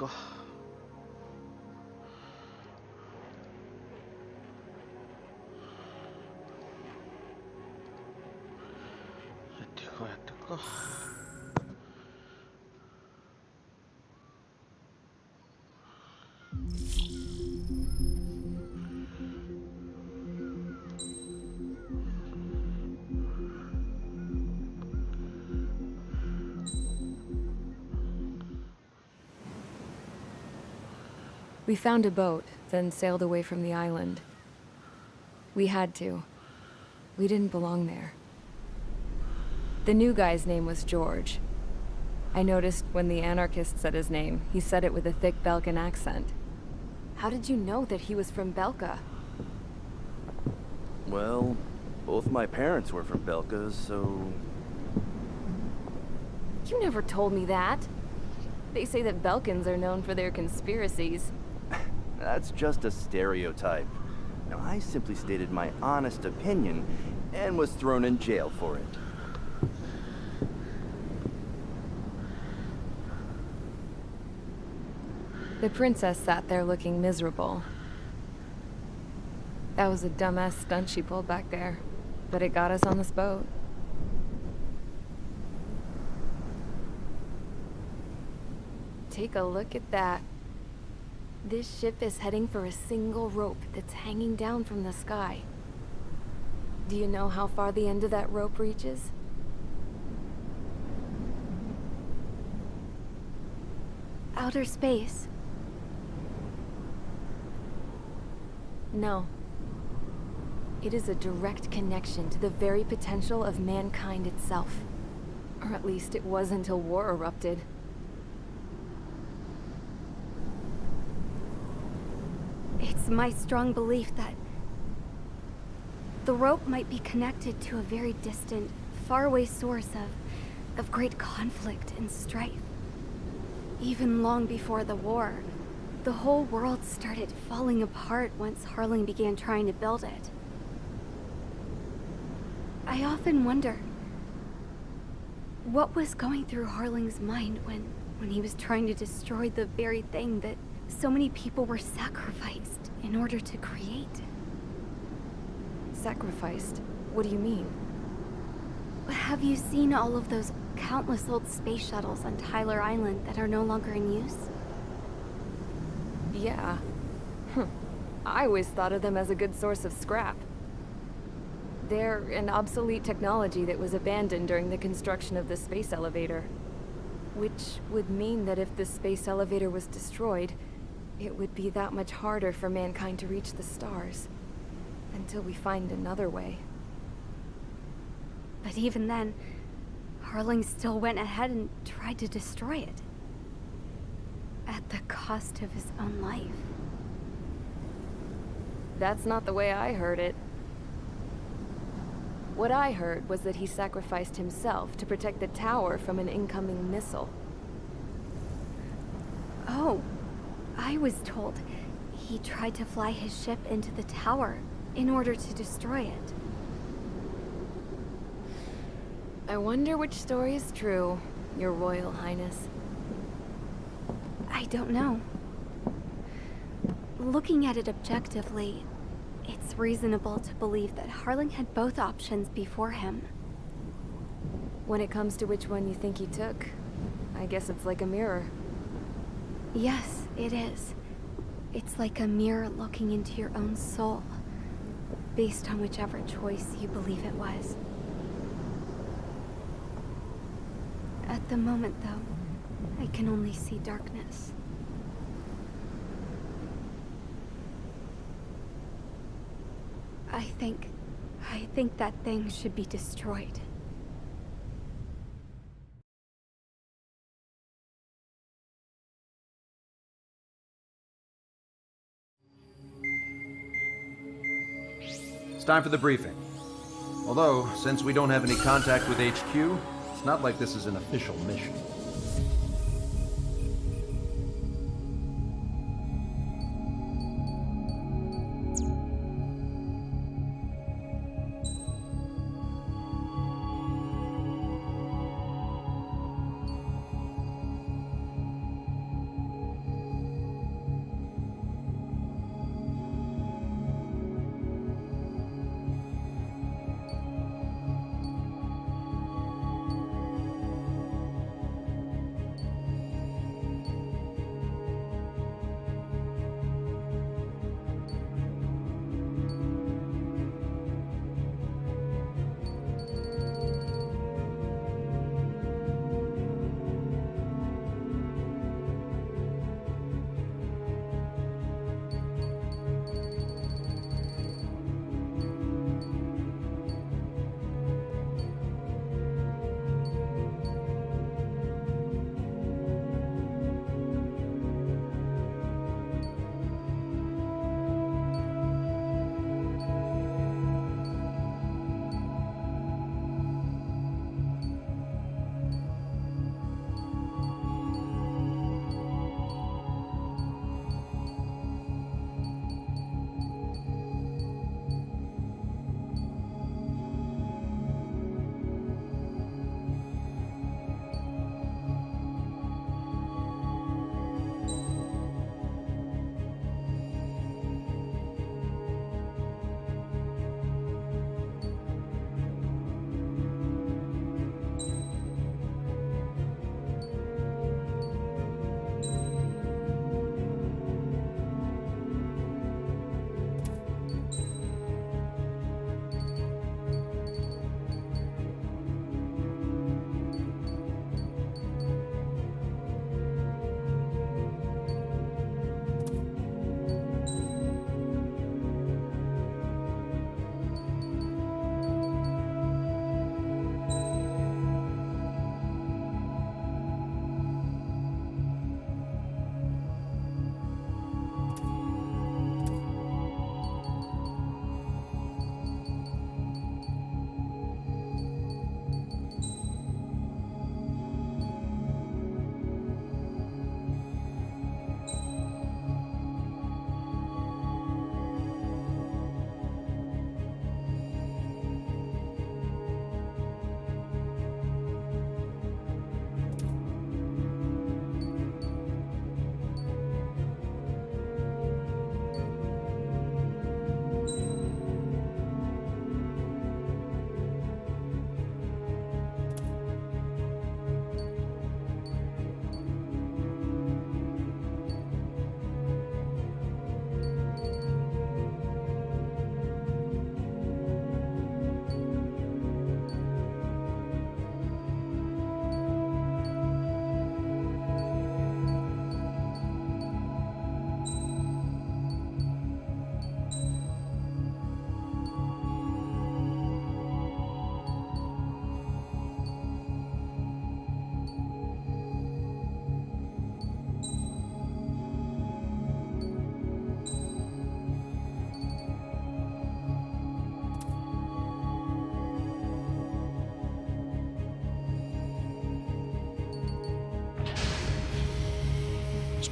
か。やっていくかやっていくか。We found a boat, then sailed away from the island. We had to. We didn't belong there. The new guy's name was George. I noticed when the anarchist said his name, he said it with a thick Belkan accent. How did you know that he was from Belka? Well, both my parents were from Belka, so... You never told me that. They say that Belkans are known for their conspiracies. That's just a stereotype. Now, I simply stated my honest opinion and was thrown in jail for it. The princess sat there looking miserable. That was a dumbass stunt she pulled back there, but it got us on this boat. Take a look at that. This ship is heading for a single rope that's hanging down from the sky. Do you know how far the end of that rope reaches? Outer space. No. It is a direct connection to the very potential of mankind itself. Or at least it was until war erupted. It's my strong belief that the rope might be connected to a very distant, faraway source of great conflict and strife. Even long before the war, the whole world started falling apart once Harling began trying to build it. I often wonder what was going through Harling's mind when he was trying to destroy the very thing that so many people were sacrificed in order to create. Sacrificed? What do you mean? Have you seen all of those countless old space shuttles on Tyler Island that are no longer in use? Yeah. I always thought of them as a good source of scrap. They're an obsolete technology that was abandoned during the construction of the space elevator. Which would mean that if the space elevator was destroyed, it would be that much harder for mankind to reach the stars. Until we find another way. But even then, Harling still went ahead and tried to destroy it. At the cost of his own life. That's not the way I heard it. What I heard was that he sacrificed himself to protect the tower from an incoming missile. Oh, I was told he tried to fly his ship into the tower in order to destroy it. I wonder which story is true, Your Royal Highness. I don't know. Looking at it objectively, it's reasonable to believe that Harling had both options before him. When it comes to which one you think he took, I guess it's like a mirror. Yes, it is. It's like a mirror looking into your own soul, based on whichever choice you believe it was. At the moment, though, I can only see darkness. I think that thing should be destroyed. It's time for the briefing. Although, since we don't have any contact with HQ, it's not like this is an official mission.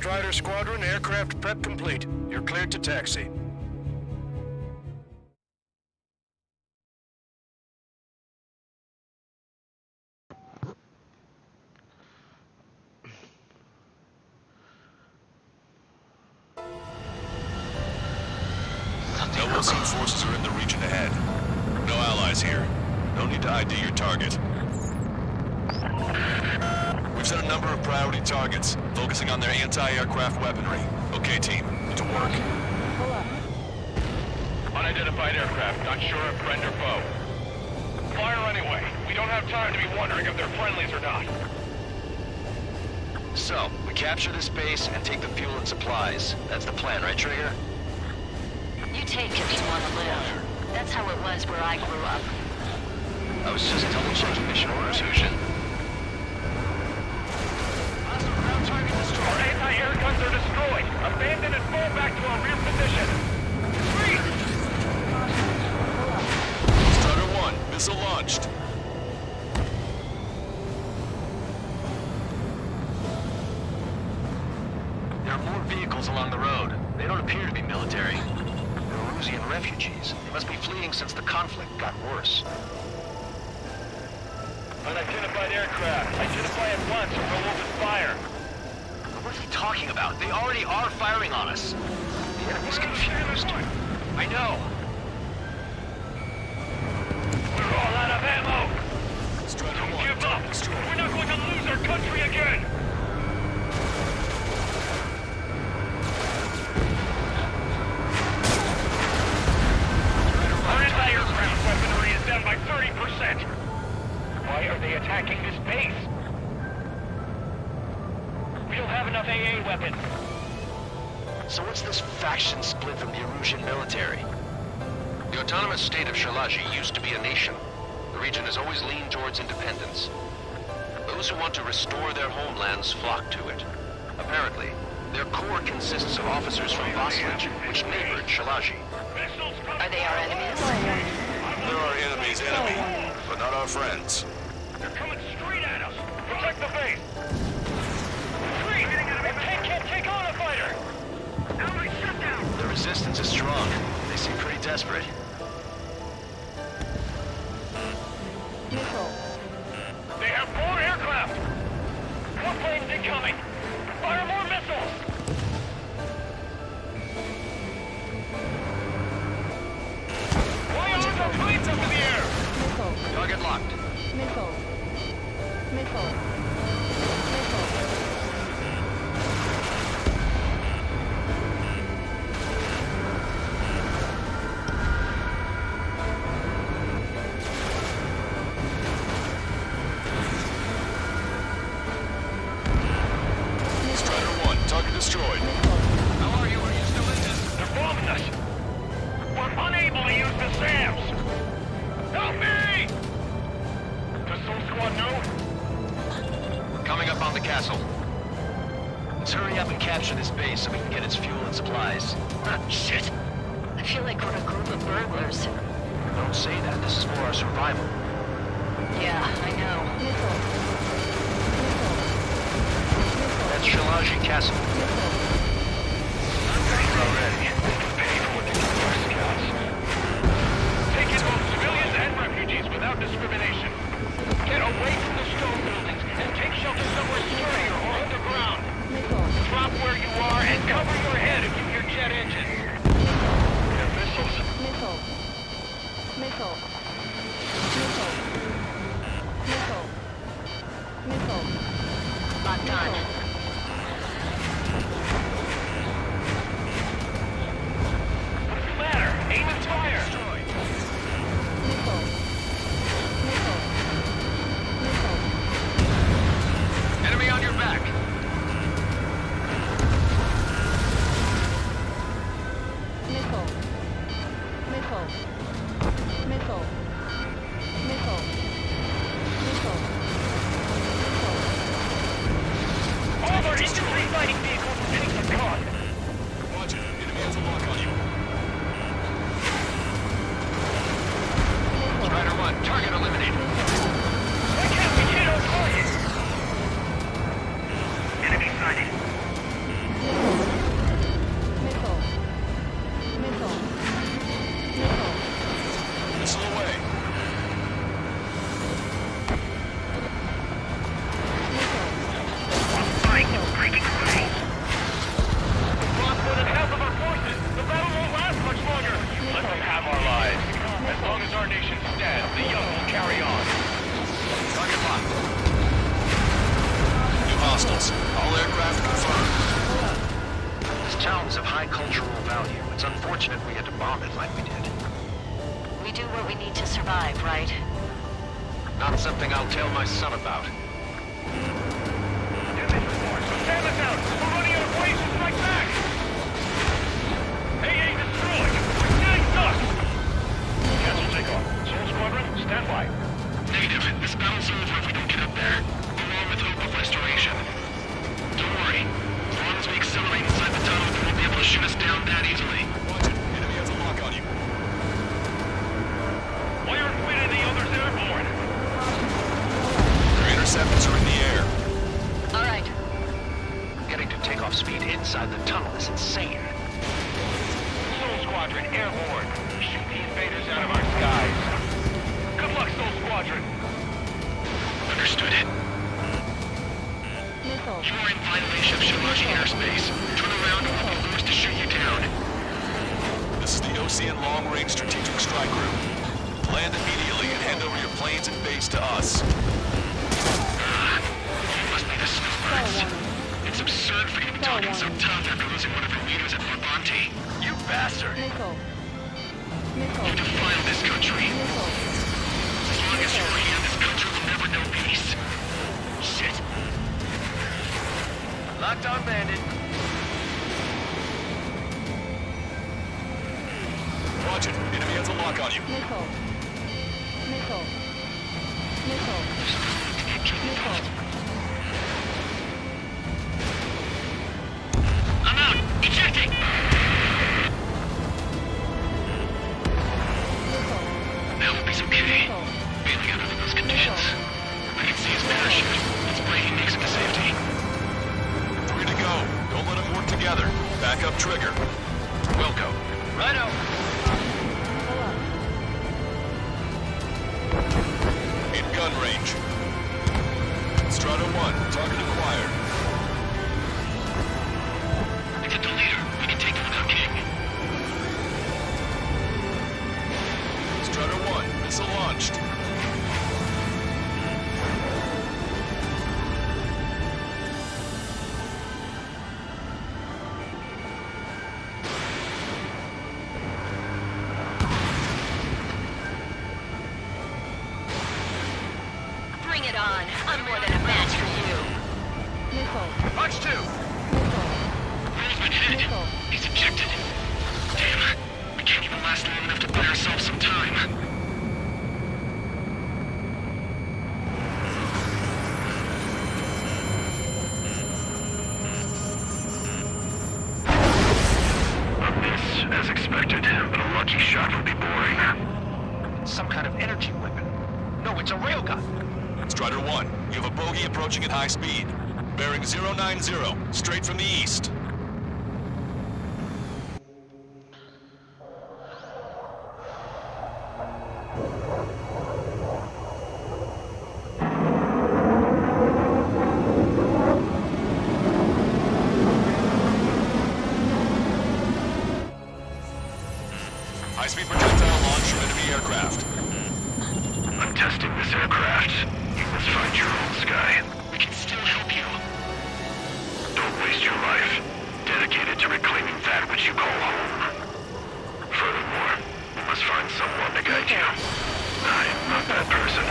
Strider Squadron, aircraft prep complete. You're cleared to taxi. No Wilson forces are in the region ahead. No allies here. No need to ID your target. We've set a number of priority targets, focusing on their anti-aircraft weaponry. Okay, team, to work. Unidentified aircraft, not sure if friend or foe. Fire anyway. We don't have time to be wondering if they're friendlies or not. So, we capture this base and take the fuel and supplies. That's the plan, right, Trigger? You take it if you want to live. That's how it was where I grew up. I was just double-checking mission orders, Hushin. Our anti-air guns are destroyed. Abandon and fall back to our rear position. Retreat! Strider 1, missile launched. There are more vehicles along the road. They don't appear to be military. They're Rusian refugees. They must be fleeing since the conflict got worse. Unidentified aircraft. Identify at once or we'll open fire. What is he talking about? They already are firing on us. The enemy's confused. I know. We're all out of ammo. Strider 1, Don't give up. target destroyed. We're not going to lose our country again. Our anti-aircraft weaponry is down by 30%. Why are they attacking this base? We don't have enough AA weapons. So what's this faction split from the Erusian military? The autonomous state of Shalaji used to be a nation. The region has always leaned towards independence. Those who want to restore their homelands flock to it. Apparently, their core consists of officers from Vaslage, which neighbored Shalaji. Are they our enemies? They're our enemy's enemy, but not our friends. They're coming straight at us. Protect the base. Retreat! A tank can't take on a fighter. Enemy shut down. The resistance is strong. They seem pretty desperate. They have 4 aircraft. Warplanes incoming. Fire more missiles. Why aren't our planes up in the air? Target locked. Strider 1, target destroyed. How are you? Are you still in this? They're bombing us. We're unable to use the SAMs. Help me! Does Soul Squad know? We're coming up on the castle. Let's hurry up and capture this base so we can get its fuel and supplies. Shit. I feel like we're a group of burglars. Don't say that. This is for our survival. Yeah, I know. That's Shalaji Castle. Already. Pay for what they do to our scouts. Take in both civilians and refugees without discrimination. Get away from the stone buildings and take shelter somewhere sturdier or underground. Drop where you are and cover your head if you hear jet engines. We have missiles. Locked on. sounds of high cultural value. It's unfortunate we had to bomb it like we did. We do what we need to survive, right? Not something I'll tell my son about. Stand us out! We're running out of ways to strike back! AA destroyed! We're getting stuck! Cancel takeoff. Soul Squadron, stand by. Negative. This battle's over if we don't get up there. Along with hope of restoration. Don't worry. As long as we accelerate inside the tunnel, they won't be able to shoot us down that easily. Watch it. Enemy has a lock on you. Fire and quit any others airborne! Their interceptors are in the air. All right. Getting to takeoff speed inside the tunnel is insane. Soul Squadron, airborne. Shoot the invaders out of our skies. Good luck, Soul Squadron. Understood. Missile. You are in violation of Shiraji airspace. Turn around or we'll be forced to shoot you down. This is the OCN Long-Range Strategic Strike Group. Land immediately and hand over your planes and base to us. You must be the snowbirds. It's absurd for you to be talking so tough after losing one of your leaders at Morbanti. You bastard! Missile. You defile this country. As long as you're here, this country will never know peace. Shit. Locked on bandit. Watch it. Enemy has a lock on you. Missile. Missile. Missile. Missile. I'm out. Ejecting. I hope he's okay. Bailing out under those conditions. I can see his parachute. It's breaking makes him to safety. 3 to go. Don't let them work together. Back up trigger. Wilco. Righto. In gun range. Strata 1. Target acquired. Get the leader. We can take them without King. Strata 1. Missile launched. Bring it on. I'm more than a match for you. Missile. Punch 2! Missile. Roll's been hit. Missile. He's ejected. Damn. We can't even last long enough to buy ourselves some time. A miss, as expected, but a lucky shot would be boring. Some kind of energy weapon. No, it's a railgun. Strider 1, you have a bogey approaching at high speed. Bearing 090, straight from the east. High-speed projectile launch from enemy aircraft. I'm testing this aircraft. You must find your own sky. We can still help you. Don't waste your life. Dedicated to reclaiming that which you call home. Furthermore, you must find someone to guide you. I am not that person.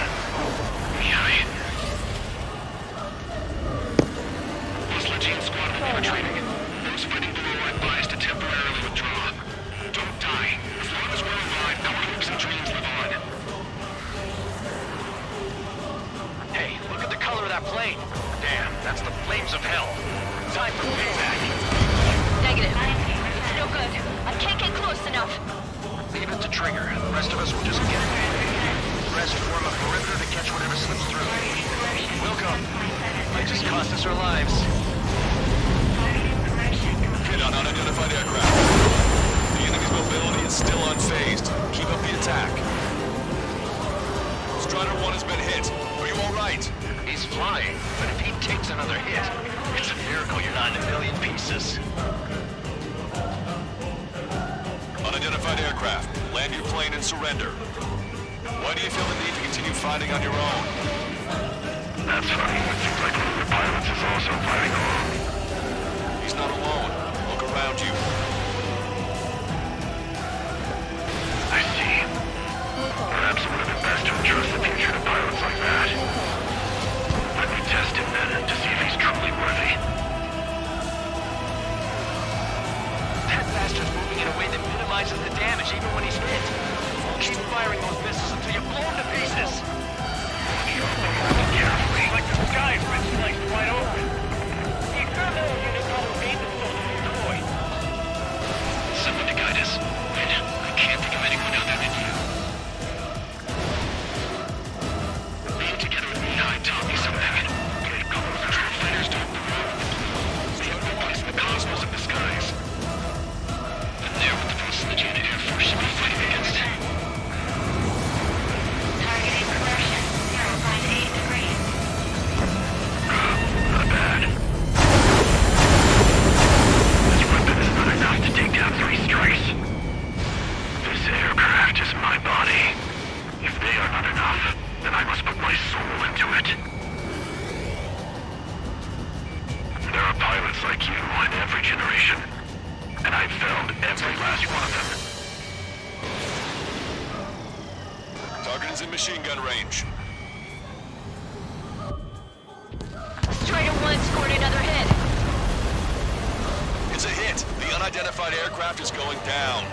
Plus Legion squad will be retreating. Those fighting below are advised to temporarily withdraw. Don't die. As long as we're alive, our hopes and dreams live on. Hey, look at the color of that plane. Damn, that's the flames of hell. Time for payback. Negative. It's no good. I can't get close enough. Leave it to Trigger. The rest of us will just get it. The rest form a perimeter to catch whatever slips through. Welcome. Might just cost us our lives. Hit on unidentified aircraft. The enemy's mobility is still unfazed. Keep up the attack. Strider 1 has been hit. Are you alright? He's flying, but if he takes another hit, it's a miracle you're not in a million pieces. Unidentified aircraft. Land your plane and surrender. Why do you feel the need to continue fighting on your own? That's funny. It seems like one of the pilots is also fighting alone. He's not alone. Look around around you. I see. Perhaps it would have been best to entrust the future to pilots like that. Let me test him then to see if he's truly worthy. That bastard's moving in a way that minimizes the damage even when he's hit. Keep firing those missiles until you blow him to pieces. Carefully, like the sky's been sliced wide open. The experimental unit probably made the soldier deployed. Someone to guide us. Wait, I can't think of anyone other than you. Being together with me, I taught me something. Get close. Control fighters don't move. They have no place in the cosmos of the skies. And they're what the forces of the Jade Air Force should be fighting against. Targeting correction. 0.8 degrees. Not bad. This weapon is not enough to take down 3 strikes. This aircraft is my body. If they are not enough, then I must put my soul into it. There are pilots like you in every generation, and I've found every last one of them. Target is in machine gun range. Strider 1 scored another hit. It's a hit. The unidentified aircraft is going down.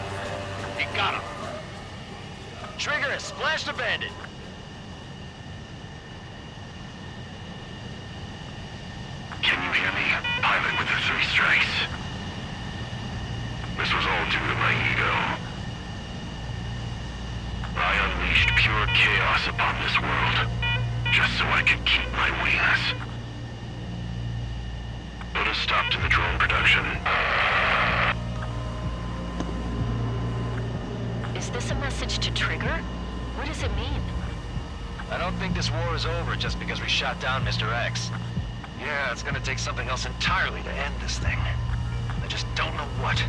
You got him. Trigger has splashed a bandit. Can you hear me, pilot with the 3 strikes? This was all due to my ego. I unleashed pure chaos upon this world, just so I could keep my wings. Put a stop to the drone production. Is this a message to Trigger? What does it mean? I don't think this war is over just because we shot down Mr. X. Yeah, it's gonna take something else entirely to end this thing. I just don't know what.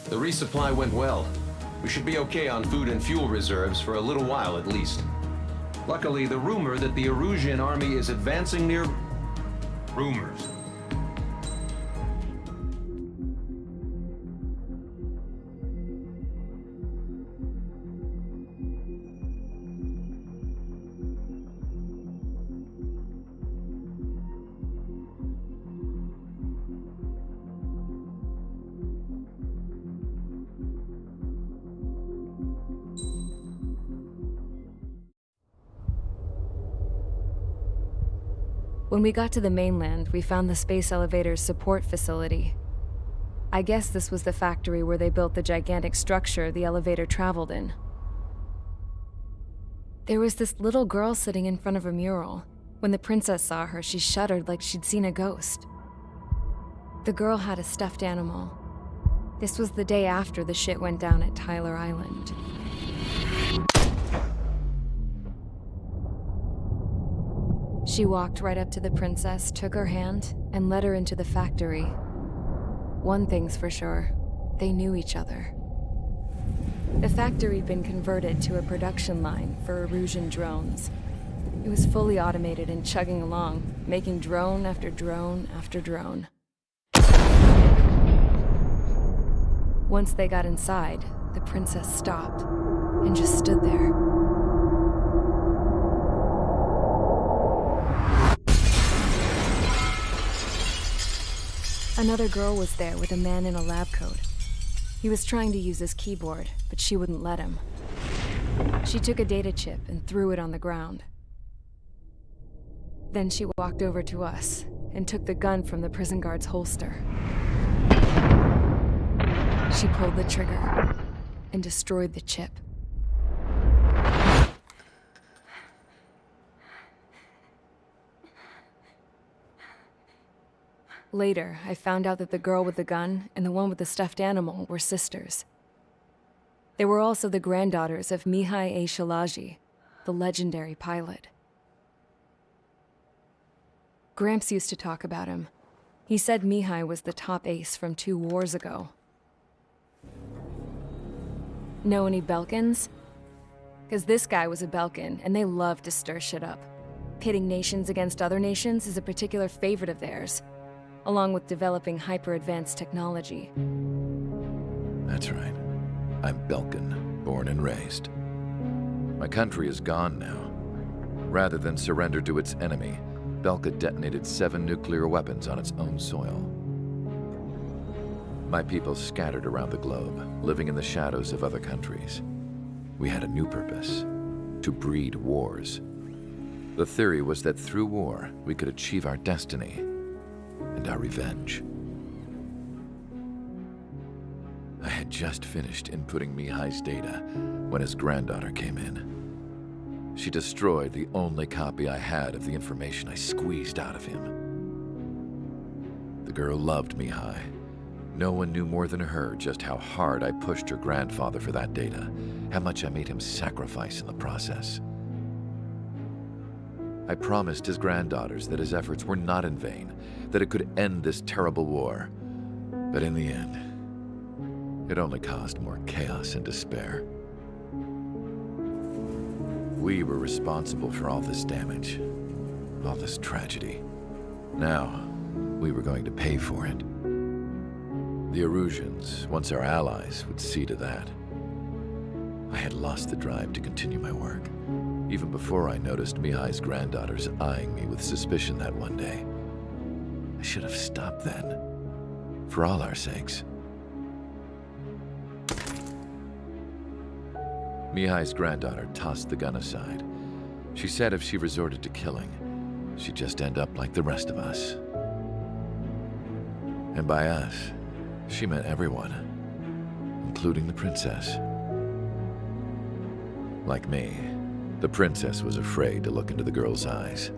The resupply went well. We should be okay on food and fuel reserves for a little while at least. Luckily, the rumor that the Erusian army is advancing near... Rumors. When we got to the mainland, we found the space elevator's support facility. I guess this was the factory where they built the gigantic structure the elevator traveled in. There was this little girl sitting in front of a mural. When the princess saw her, she shuddered like she'd seen a ghost. The girl had a stuffed animal. This was the day after the shit went down at Tyler Island. She walked right up to the princess, took her hand, and led her into the factory. One thing's for sure, they knew each other. The factory'd been converted to a production line for Erusian drones. It was fully automated and chugging along, making drone after drone after drone. Once they got inside, the princess stopped and just stood there. Another girl was there with a man in a lab coat. He was trying to use his keyboard, but she wouldn't let him. She took a data chip and threw it on the ground. Then she walked over to us and took the gun from the prison guard's holster. She pulled the trigger and destroyed the chip. Later, I found out that the girl with the gun and the one with the stuffed animal were sisters. They were also the granddaughters of Mihai A. Shalaji, the legendary pilot. Gramps used to talk about him. He said Mihai was the top ace from 2 wars ago. Know any Belkans? Because this guy was a Belkan, and they love to stir shit up. Pitting nations against other nations is a particular favorite of theirs, along with developing hyper-advanced technology. That's right. I'm Belkan, born and raised. My country is gone now. Rather than surrender to its enemy, Belka detonated 7 nuclear weapons on its own soil. My people scattered around the globe, living in the shadows of other countries. We had a new purpose: to breed wars. The theory was that through war, we could achieve our destiny and our revenge. I had just finished inputting Mihai's data when his granddaughter came in. She destroyed the only copy I had of the information I squeezed out of him. The girl loved Mihai. No one knew more than her just how hard I pushed her grandfather for that data, how much I made him sacrifice in the process. I promised his granddaughters that his efforts were not in vain, that it could end this terrible war. But in the end, it only caused more chaos and despair. We were responsible for all this damage, all this tragedy. Now, we were going to pay for it. The Erusians, once our allies, would see to that. I had lost the drive to continue my work, even before I noticed Mihai's granddaughters eyeing me with suspicion that one day. I should have stopped then, for all our sakes. Mihai's granddaughter tossed the gun aside. She said if she resorted to killing, she'd just end up like the rest of us. And by us, she meant everyone, including the princess. Like me, the princess was afraid to look into the girl's eyes.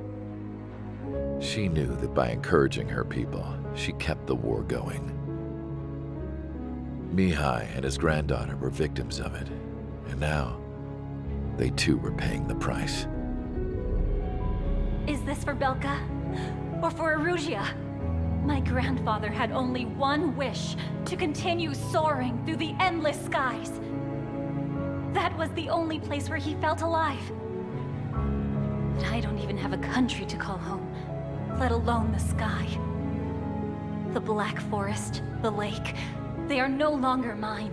She knew that by encouraging her people, she kept the war going. Mihai and his granddaughter were victims of it, and now, they too were paying the price. Is this for Belka? Or for Erusia? My grandfather had only one wish: to continue soaring through the endless skies. That was the only place where he felt alive. But I don't even have a country to call home, let alone the sky. The Black Forest, the lake, they are no longer mine.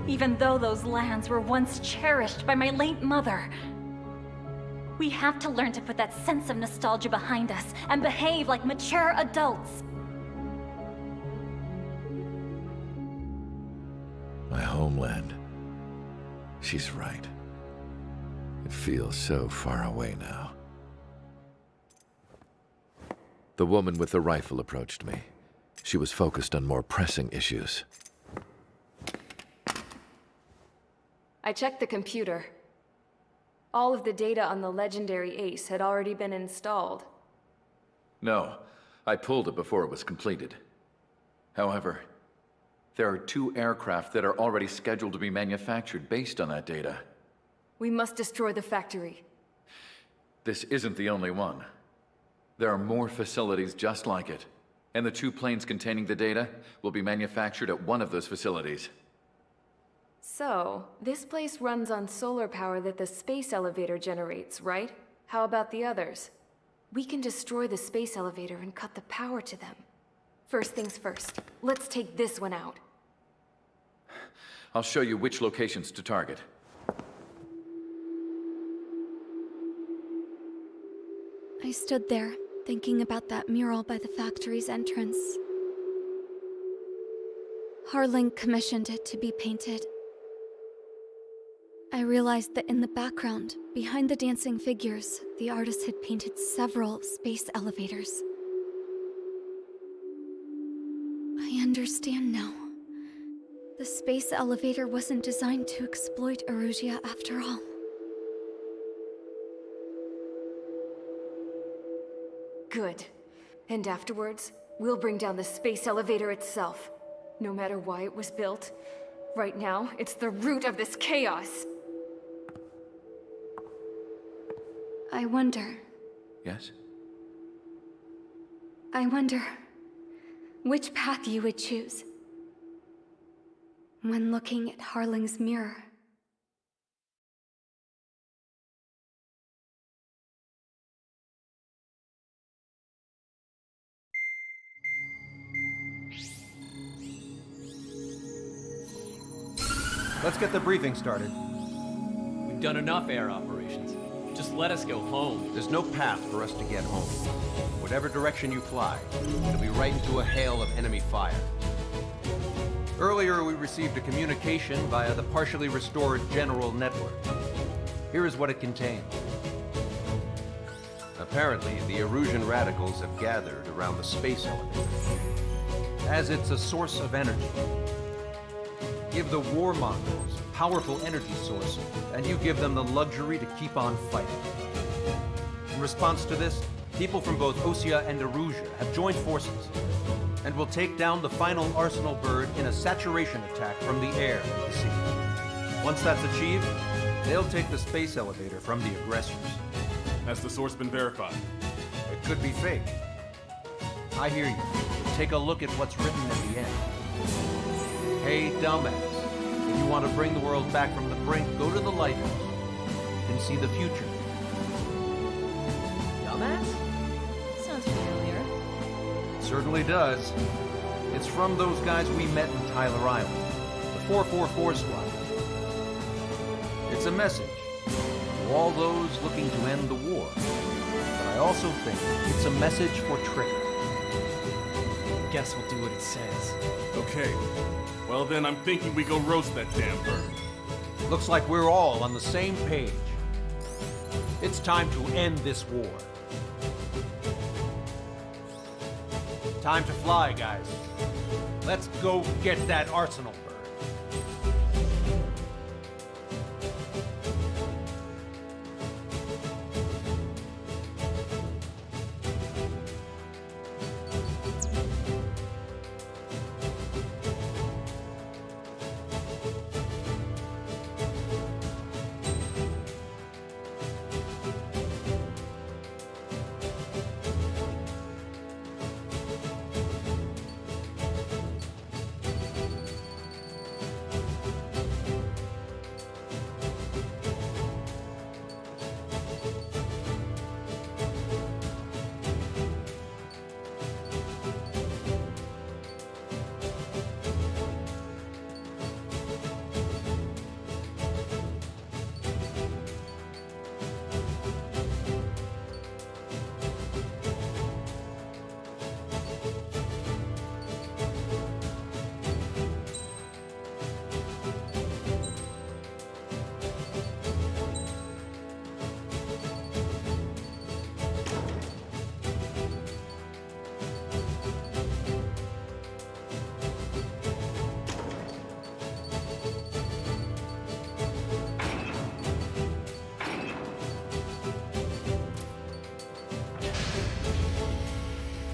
Even though those lands were once cherished by my late mother. We have to learn to put that sense of nostalgia behind us and behave like mature adults. My homeland. She's right. It feels so far away now. The woman with the rifle approached me. She was focused on more pressing issues. I checked the computer. All of the data on the legendary ace had already been installed. No, I pulled it before it was completed. However, there are 2 aircraft that are already scheduled to be manufactured based on that data. We must destroy the factory. This isn't the only one. There are more facilities just like it, and the 2 planes containing the data will be manufactured at one of those facilities. So, this place runs on solar power that the space elevator generates, right? How about the others? We can destroy the space elevator and cut the power to them. First things first, let's take this one out. I'll show you which locations to target. I stood there, thinking about that mural by the factory's entrance. Harling commissioned it to be painted. I realized that in the background, behind the dancing figures, the artist had painted several space elevators. I understand now. The space elevator wasn't designed to exploit Erusia after all. Good. And afterwards, we'll bring down the space elevator itself. No matter why it was built, Right now, it's the root of this chaos. I wonder Yes? which path you would choose when looking at Harling's mirror. Let's get the briefing started. We've done enough air operations. Just let us go home. There's no path for us to get home. Whatever direction you fly, it'll be right into a hail of enemy fire. Earlier, we received a communication via the partially restored general network. Here is what it contained. Apparently, the Erusian radicals have gathered around the space elevator, as it's a source of energy. Give the warmongers a powerful energy source, and you give them the luxury to keep on fighting. In response to this, people from both Osea and Erusia have joined forces, and will take down the final Arsenal bird in a saturation attack from the air and the sea. Once that's achieved, they'll take the space elevator from the aggressors. Has the source been verified? It could be fake. I hear you. Take a look at what's written at the end. Hey, dumbass. If you want to bring the world back from the brink, go to the lighthouse and see the future. Dumbass? Sounds familiar. It certainly does. It's from those guys we met in Tyler Island, the 444 squad. It's a message to all those looking to end the war. But I also think it's a message for Trigger. Guess we'll do what it says. Okay. Well then, I'm thinking we go roast that damn bird. Looks like we're all on the same page. It's time to end this war. Time to fly, guys. Let's go get that Arsenal bird.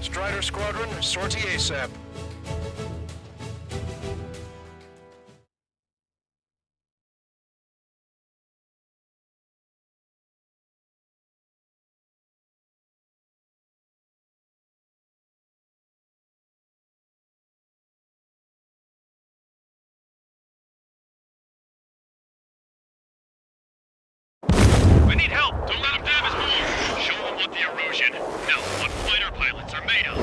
Strider Squadron, sortie ASAP. We need help! Don't let them damage more! Show them what the Erusian, hell, what fighter pilots are made of!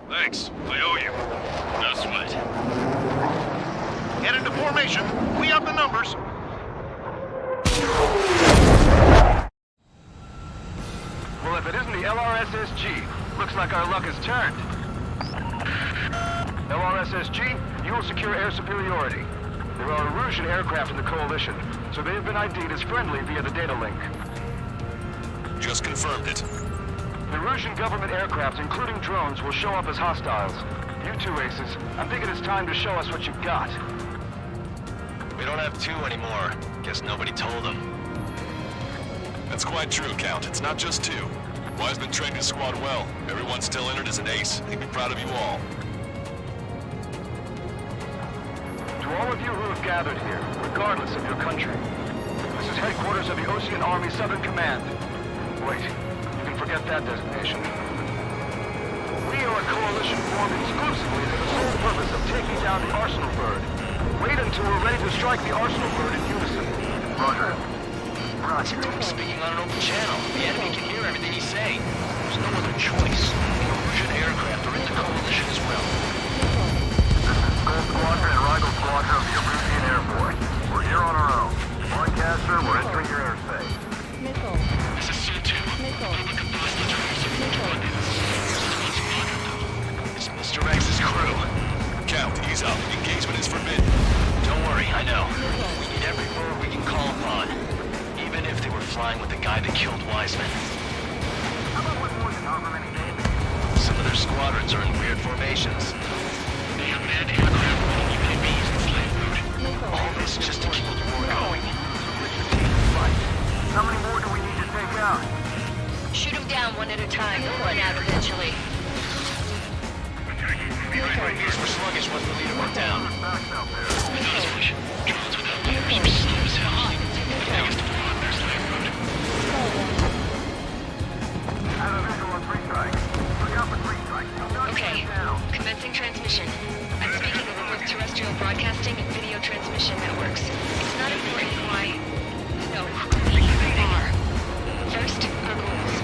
Thanks, I owe you. No sweat. Get into formation. We have the numbers. Well, if it isn't the LRSSG, looks like our luck has turned. LRSSG, you will secure air superiority. There are Erusian aircraft in the Coalition, so they have been ID'd as friendly via the data link. Just confirmed it. The Erusian government aircraft, including drones, will show up as hostiles. You two aces, I'm thinking it's time to show us what you've got. We don't have two anymore. Guess nobody told them. That's quite true, Count. It's not just two. Wiseman trained his squad well. Everyone still entered as an ace. He'd be proud of you all. To all of you who have gathered here, regardless of your country, this is headquarters of the Ocean Army Southern Command. Wait, you can forget that designation. We are a coalition formed exclusively for the sole purpose of taking down the Arsenal Bird. Wait until we're ready to strike the Arsenal Bird in unison. Roger. Roger. Speaking on an open channel. The enemy can hear everything he's saying. There's no other choice. The Erusian aircraft are in the coalition as well. Gold Squadron and Rival Squadron of the Erusian Air Force. We're here on our own. Broadcaster, we're entering your airspace. Missile. This is C2. Missile. It's Mr. X's crew. Count, ease up. Engagement is forbidden. Don't worry, I know. We need every bird we can call upon. Even if they were flying with the guy that killed Wiseman. How about with more than however many names? Some of their squadrons are in weird formations. They have manned aircraft with UAVs and slave food. All this just to keep the war going. How many more do we need to take out? Shoot them down one at a time. They'll run out eventually. Here's where sluggish was the leader went down. Drones without leaders are slow as hell. The biggest one, their slave food. Have a visual on 3 strikes. Look out for 3 strikes. Okay, commencing transmission. I'm speaking over both terrestrial broadcasting and video transmission networks. It's not important why... No, who they are. First, our goals.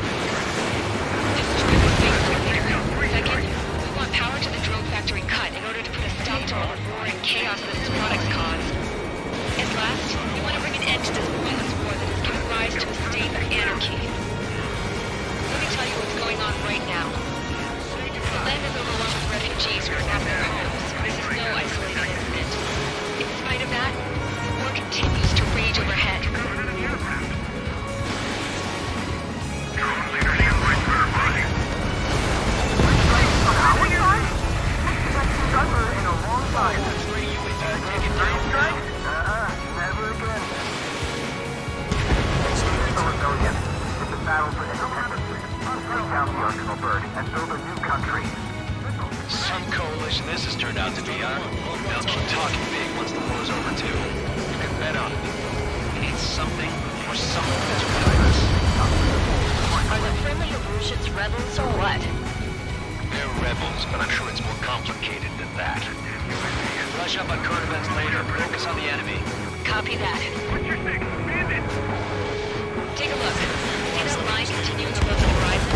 Destroy the space elevator. Second, we want power to the drone factory cut in order to put a stop to all the war and chaos that its products cause. And last, we want to bring an end to this pointless war that has given rise to a state of anarchy. Let me tell you what's going on right now. The land is overrun with refugees who are out of their homes. This is no isolated incident. In spite of that, the war continues to rage overhead. Some coalition this has turned out to be, huh? They'll keep talking big once the war's over, too. You can bet on it. It's something or someone that's behind us. Are the friendly Erusians rebels or what? They're rebels, but I'm sure it's more complicated than that. Brush up on current events later. Focus on the enemy. Copy that. What's your thing? Bandit! Take a look. See that line continuing above the horizon?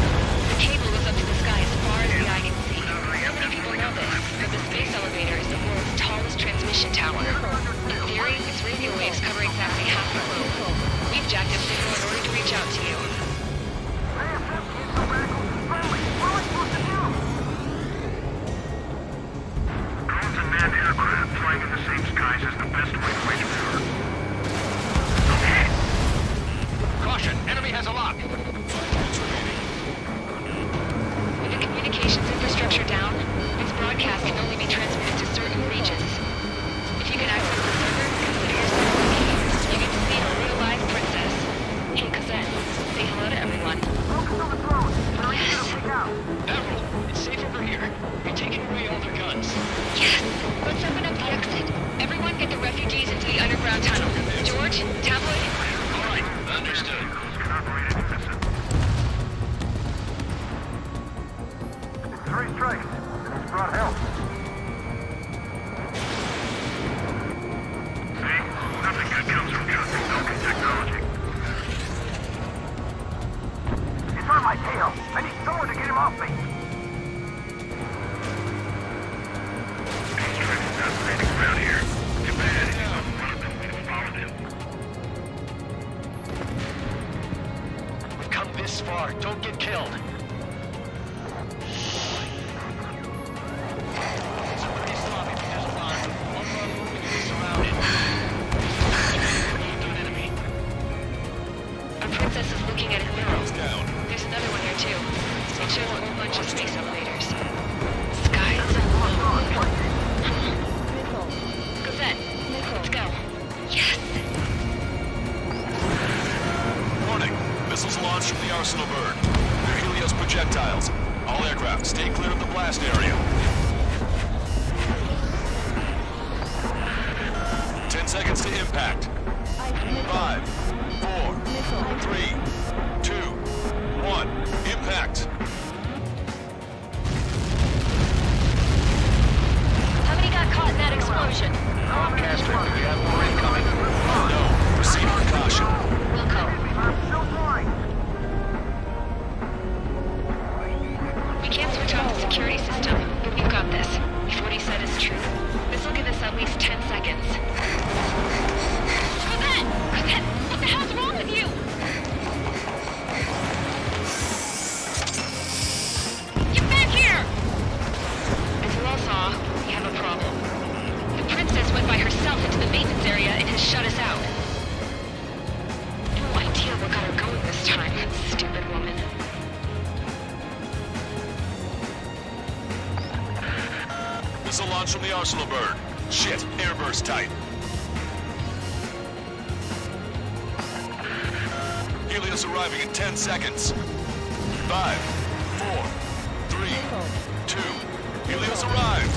The cable goes up to the sky as far as the eye can see. Not many people know this, but the space elevator is the world's tallest transmission tower. In theory, its radio waves cover exactly half the globe. We've jacked a signal in order to reach out to you. Drones and manned aircraft flying in the same skies is the best way to wage war. Caution, enemy has a lock. With the communications infrastructure down, its broadcast can only be transmitted to certain regions. If you can access the server, consider yourself lucky. You get to see a real-life princess. Hey, Cosette, say hello to everyone. Yes. Admiral, it's safe over here. You're taking away all their guns. Yes. Let's open up the exit. Everyone get the refugees blast area. 10 seconds to impact. 5, 4, 3, 2, 1. Impact. How many got caught in that explosion? Caster, do we have more incoming? No. Proceed with caution. Wilco. We can't switch off the security system, but we've got this. If what he said is true, this will give us at least 10 seconds. Cosette! Cosette! What the hell's wrong with you? Get back here! As you all saw, we have a problem. The princess went by herself into the maintenance area and has shut us out. No idea what got her going this time, stupid woman. Missile launch from the Arsenal bird. Shit, airburst tight. Helios arriving in 10 seconds. 5, 4, 3, 2. Helios arrived.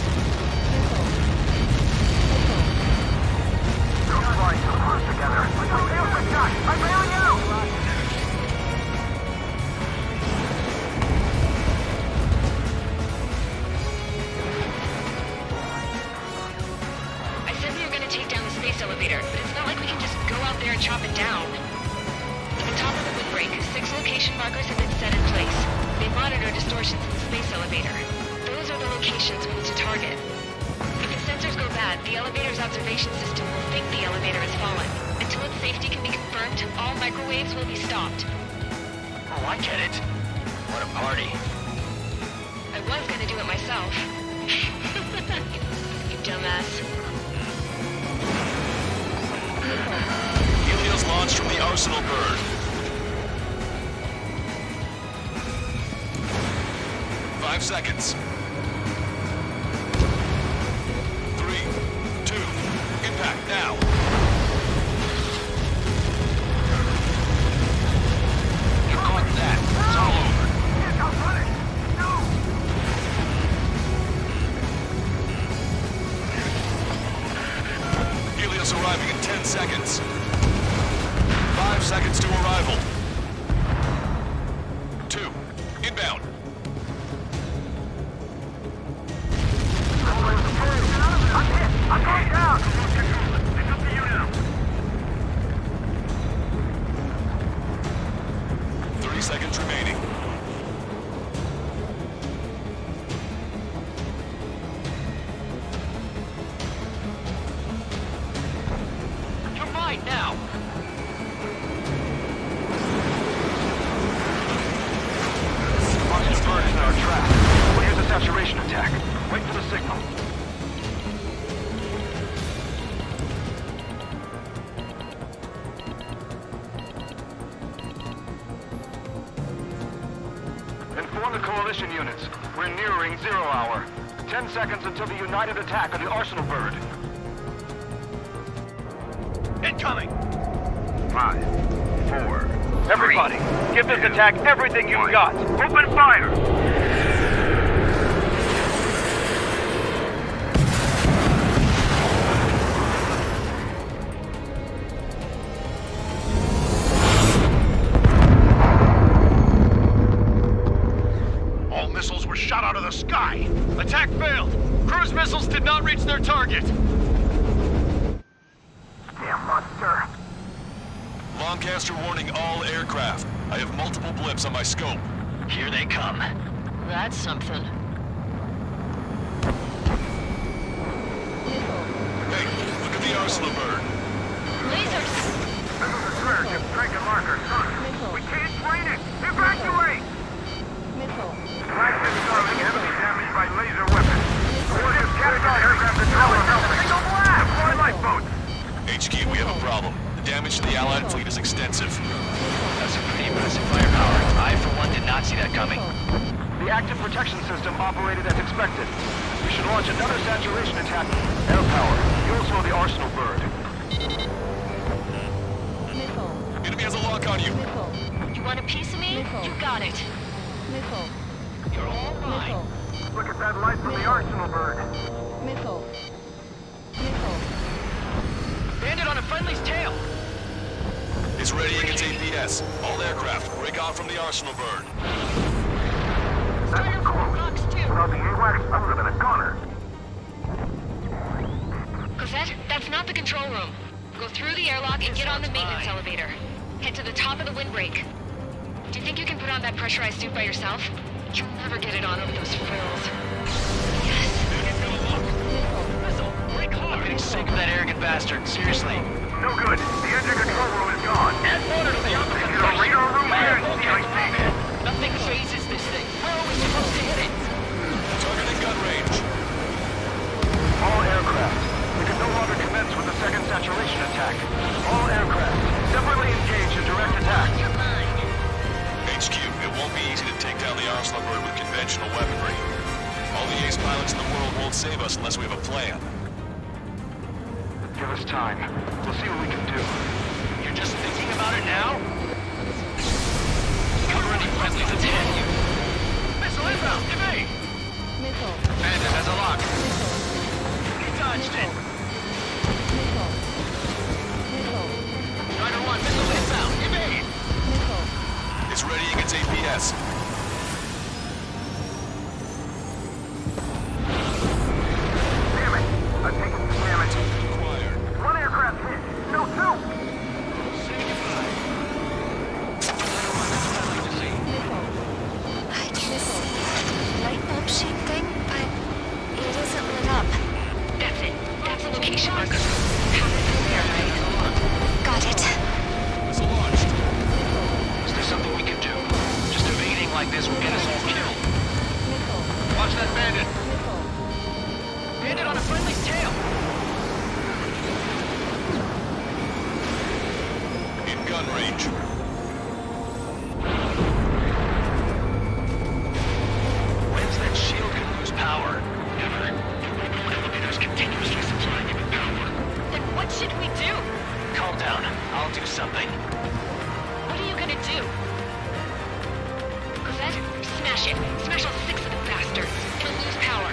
I said we were going to take down the space elevator, but it's not like we can just go out there and chop it down. At the top of the windbreak, 6 location markers have been set in place. They monitor distortions in the space elevator. Those are the locations we need to target. If the sensors go bad, the elevator's observation system will think the elevator has fallen. Until its safety can be confirmed, all microwaves will be stopped. Oh, I get it. What a party. I was going to do it myself. You dumbass. Helios launched from the Arsenal bird. 5 seconds. 3, 2, impact now. You caught that. It's all over. Helios arriving in 10 seconds. 5 seconds to arrival. 2, inbound. I'm going down! They took the unit out. 30 seconds remaining. You're mine now. Arsenal bird is in our track. We'll use a saturation attack. Wait for the signal. Inform the coalition units. We're nearing 0 hour. 10 seconds until the united attack on the Arsenal bird. Incoming. 5, 4. Everybody, give this attack everything you've got. Open fire! All missiles were shot out of the sky. Attack failed. Cruise missiles did not reach their target. Damn monster. Lancaster warning all aircraft. I have multiple blips on my scope. Here they come. That's something. Hey, look at the Arsenal bird. Lasers! This is a surge of strike and marker. We can't train it! Evacuate! Flagship Starling heavily damaged by laser weapons. Warriors captured aircraft control and helping. Deploy lifeboats! HQ, we have a problem. The damage to the Allied fleet is extensive. That's some pretty impressive firepower. I, for one, did not see that coming. The active protection system operated as expected. We should launch another saturation attack. Air power. You'll slow the Arsenal bird. Enemy has a lock on you. You want a piece of me? You got it. You're all mine. Look at that light from the arsenal bird. Missile. Bandit on a friendly's tail! It's readying its APS. All aircraft, break off from the arsenal bird. That was close. Without the AWACS, I would have been a goner. Cosette, that's not the control room. Go through the airlock and get on the maintenance elevator. Head to the top of the windbreak. Do you think you can put on that pressurized suit by yourself? You'll never get it on over those frills. Yes. I'm getting sick of that arrogant bastard, seriously. No good. The engine control room is gone. Add water to the Take the radar room here and see how you Nothing phases this thing. Where are we supposed to hit it? Targeting gun range. All aircraft. We can no longer commence with the second saturation attack. All aircraft, separately engaged in direct attack. HQ, it won't be easy to take down the arsenal bird with conventional weaponry. All the ace pilots in the world won't save us unless we have a plan. Give us time. We'll see what we can do. You're just thinking about it now? Cover any friendlies that's hitting you. Missile inbound, evade! Bandit has a lock. He dodged it. Strider 1, missile inbound, evade! It's readying its APS. Damn it! I've taken some damage. Acquired. One aircraft hit. No, two! I can see a light bulb-shaped thing, but it isn't lit up. That's it. That's a location marker. Have it from there, right? Got it. Missile launched. Is there something we can do? Just evading like this will get us all killed. Watch that bandit. Bandit on a friendly's tail. In gun range. When's that shield gonna lose power? Never. The elevator's continuously supplying it with power. Then what should we do? Calm down. I'll do something. What are you gonna do? Cosette, smash it. Smash all 6 of the bastards. It'll lose power.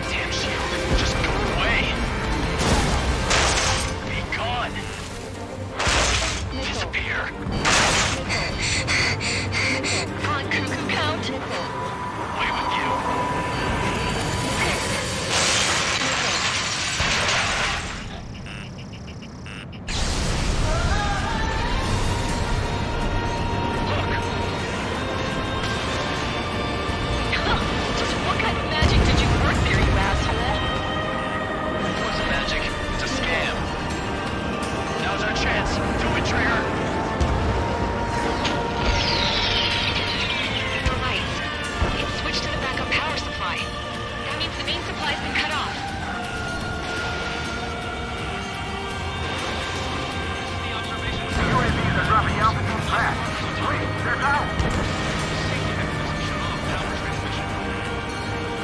Damn shield. Just go away. Be gone. Disappear. Come on, cuckoo count. Away with you. Just what kind of magic did you work there, you asshole? It wasn't magic. It's a scam. Now's our chance. Do it, Trigger. The lights. It's switched to the backup power supply. That means the main supply's been cut off. The UAVs are dropping altitude fast. Wait, they're out!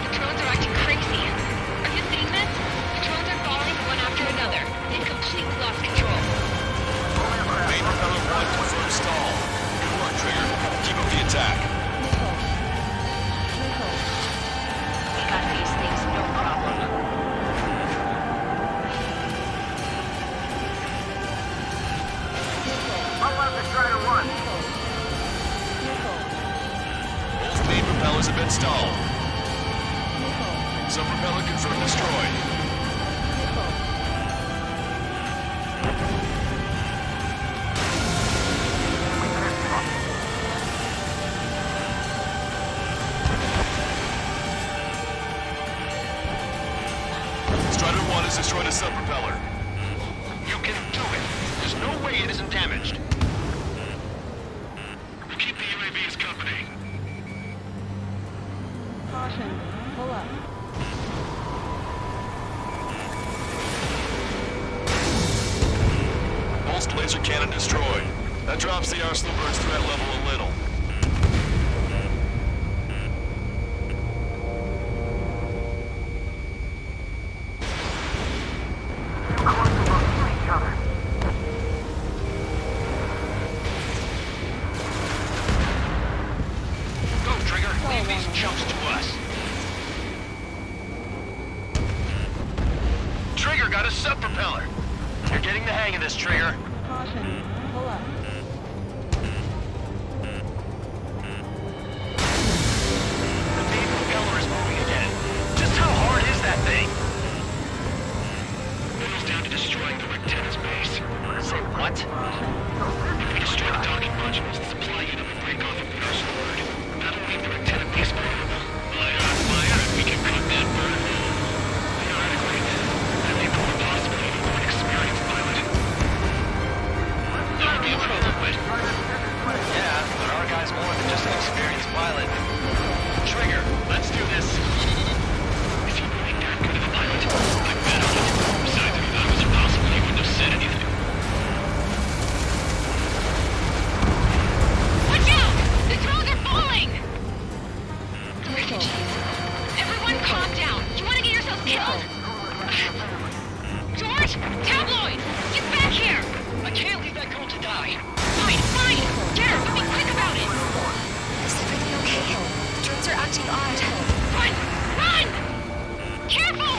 The drones are acting crazy. Are you seeing this? The drones are falling one after another. They've completely lost control. Main propeller 1 confirmed stall. Good work, Trigger. Keep up the attack. We got these things, no problem. I'll let the Strider 1. Both main propellers have been stalled. Some propeller confirmed destroyed. Strider 1 has destroyed a sub-propeller. You can do it. There's no way it isn't damaged. Keep the UAVs company. Caution. Pull up. Pulsed laser cannon destroyed. That drops the arsenal bird's threat level a little. Close chumps to us. Trigger got a sub-propeller. You're getting the hang of this, Trigger. Caution. Pull up. The main propeller is moving again. Just how hard is that thing? Boils down to destroying the Rectenna's base. Say what? If we destroy the docking modules, the supply unit will break off and burst forward. That'll leave the Rectenna base vulnerable. Light on fire and we can cut that burn. Theoretically, that may put the possibility of an experienced pilot. That would be a problem, but... Yeah, but our guy's more than just an experienced pilot. Trigger, let's do this. Is he really that good of a pilot? I bet on it. Besides, if that was impossible, he wouldn't have said anything. Watch out! The drones are falling! Refugees. Everyone calm down. You want to get yourself killed? George! Tabloid! Get back here! I can't leave that girl to die. Fine, fine! Get her, but be quick about it! Is everything okay? The drones are acting odd. Run! Run! Careful!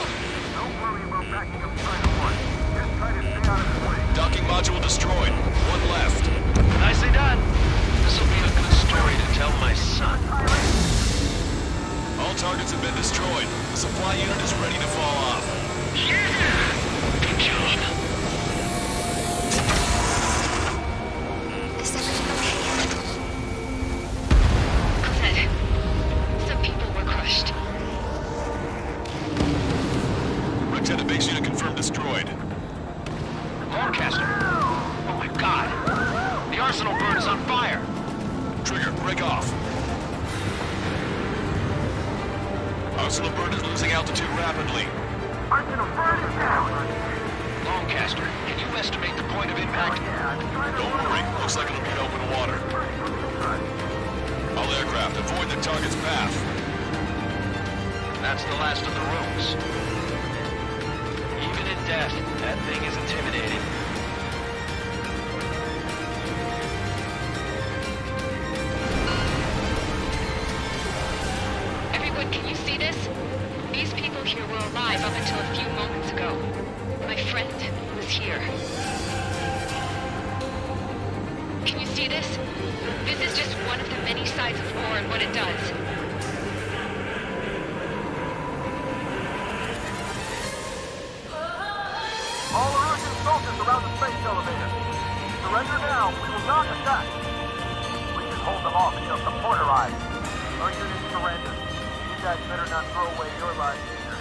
Don't worry about backing up China 1. Just try to stay out of his way. Docking module destroyed. One left. Nicely done. This'll be a good story to tell my son. All targets have been destroyed. The supply unit is ready to fall off. Yeah! Good job. Is everything okay? Cosette, some people were crushed. Rectenna base unit confirmed destroyed. Lancaster. Oh my god. The arsenal bird is on fire. Trigger, break off. Arsenal bird is losing altitude rapidly. Arsenal bird is down. Lancaster, can you estimate the point of impact? Don't worry, looks like it'll be in open water. All aircraft, avoid the target's path. That's the last of the rooms. Even in death, that thing is intimidating. Everyone, can you see this? These people here were alive up until a few moments ago. My friend was here. Can you see this? This is just one of the many sides of war and what it does. All Erusian soldiers around the space elevator. Surrender now. We will not attack. We can hold them off until support arrives. Our unit surrenders. You guys better not throw away your lives either.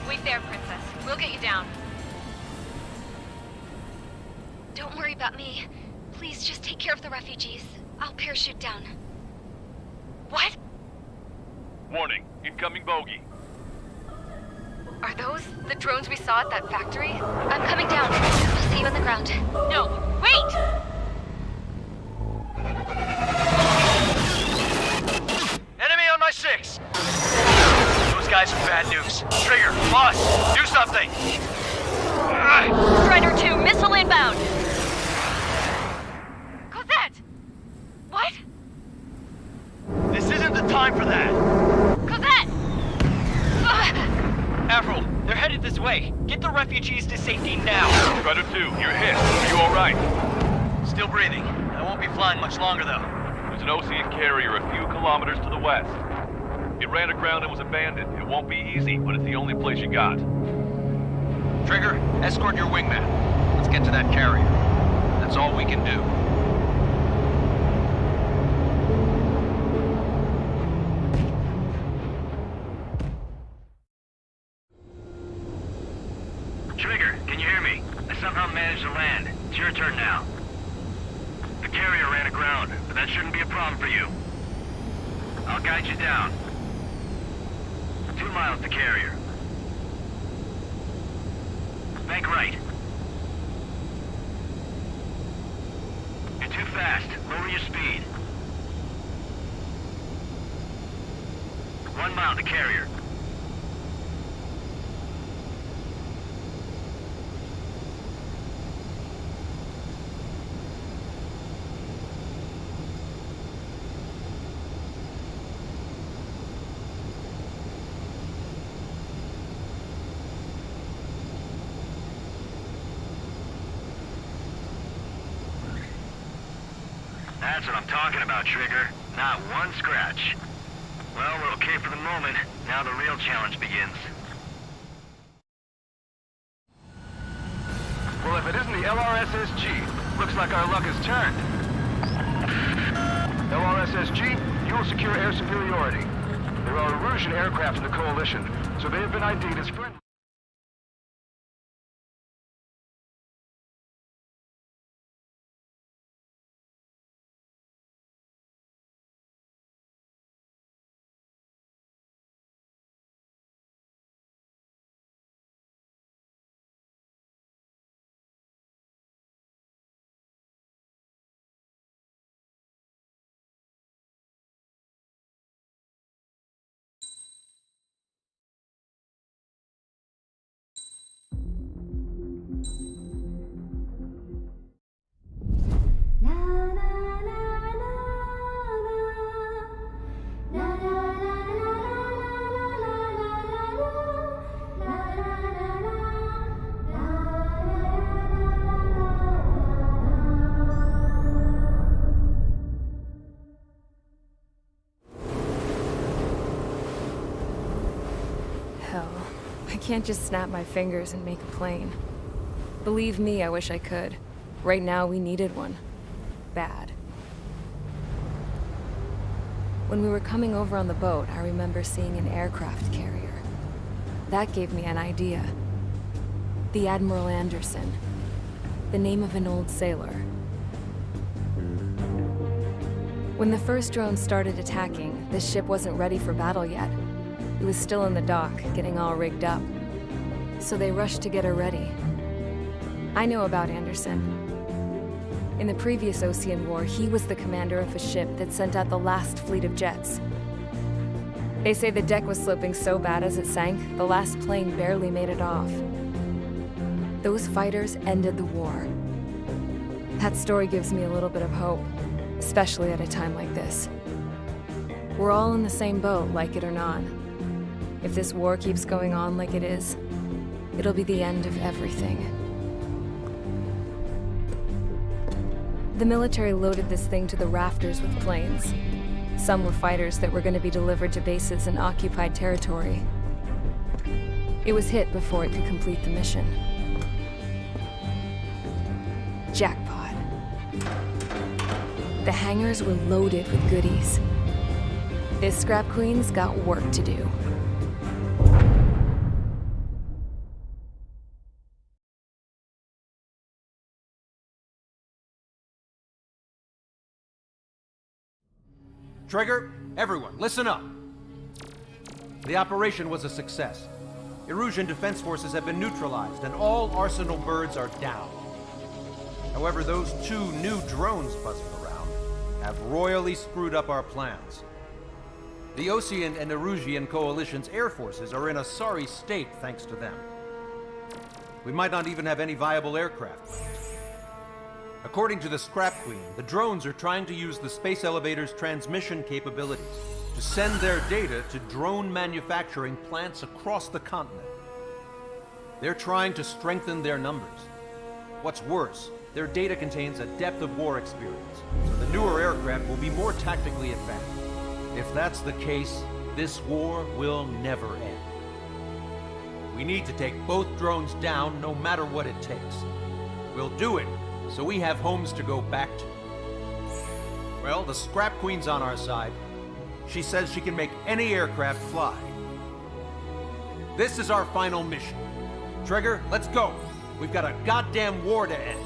Wait there, Princess. We'll get you down. Don't worry about me. Please just take care of the refugees. I'll parachute down. What? Warning, incoming bogey. Are those the drones we saw at that factory? I'm coming down. I'll see you on the ground. No, wait! Enemy on my 6! Those guys are bad news. Trigger, boss, do something! Strider 2, missile inbound! Cosette! What? This isn't the time for that! Cosette! Avril, they're headed this way. Get the refugees to safety now. Strider 2, you're hit. Are you alright? Still breathing. I won't be flying much longer, though. There's an OCN carrier a few kilometers to the west. It ran aground and was abandoned. It won't be easy, but it's the only place you got. Trigger, escort your wingman. Let's get to that carrier. That's all we can do. Trigger, can you hear me? I somehow managed to land. It's your turn now. The carrier ran aground, but that shouldn't be a problem for you. I'll guide you down. 2 miles to carrier. Bank right. You're too fast. Lower your speed. 1 mile to carrier. That's what I'm talking about, Trigger. Not one scratch. Well, we're okay for the moment. Now the real challenge begins. Well, if it isn't the LRSSG, looks like our luck has turned. LRSSG, you will secure air superiority. There are Erusian aircraft in the Coalition, so they have been ID'd as friendly. Hell, I can't just snap my fingers and make a plane. Believe me, I wish I could. Right now, we needed one. Bad. When we were coming over on the boat, I remember seeing an aircraft carrier. That gave me an idea. The Admiral Anderson. The name of an old sailor. When the first drone started attacking, the ship wasn't ready for battle yet. It was still in the dock, getting all rigged up. So they rushed to get her ready. I know about Anderson. In the previous Ocean War, he was the commander of a ship that sent out the last fleet of jets. They say the deck was sloping so bad as it sank, the last plane barely made it off. Those fighters ended the war. That story gives me a little bit of hope, especially at a time like this. We're all in the same boat, like it or not. If this war keeps going on like it is, it'll be the end of everything. The military loaded this thing to the rafters with planes. Some were fighters that were going to be delivered to bases in occupied territory. It was hit before it could complete the mission. Jackpot. The hangars were loaded with goodies. This scrap queen's got work to do. Trigger, everyone, listen up. The operation was a success. Erusian defense forces have been neutralized, and all Arsenal birds are down. However, those 2 new drones buzzing around have royally screwed up our plans. The Ocean and Erusian coalition's air forces are in a sorry state thanks to them. We might not even have any viable aircraft left. According to the Scrap Queen, the drones are trying to use the space elevator's transmission capabilities to send their data to drone manufacturing plants across the continent. They're trying to strengthen their numbers. What's worse, their data contains a depth of war experience, so the newer aircraft will be more tactically advanced. If that's the case, this war will never end. We need to take both drones down no matter what it takes. We'll do it so we have homes to go back to. Well, the Scrap Queen's on our side. She says she can make any aircraft fly. This is our final mission. Trigger, let's go. We've got a goddamn war to end.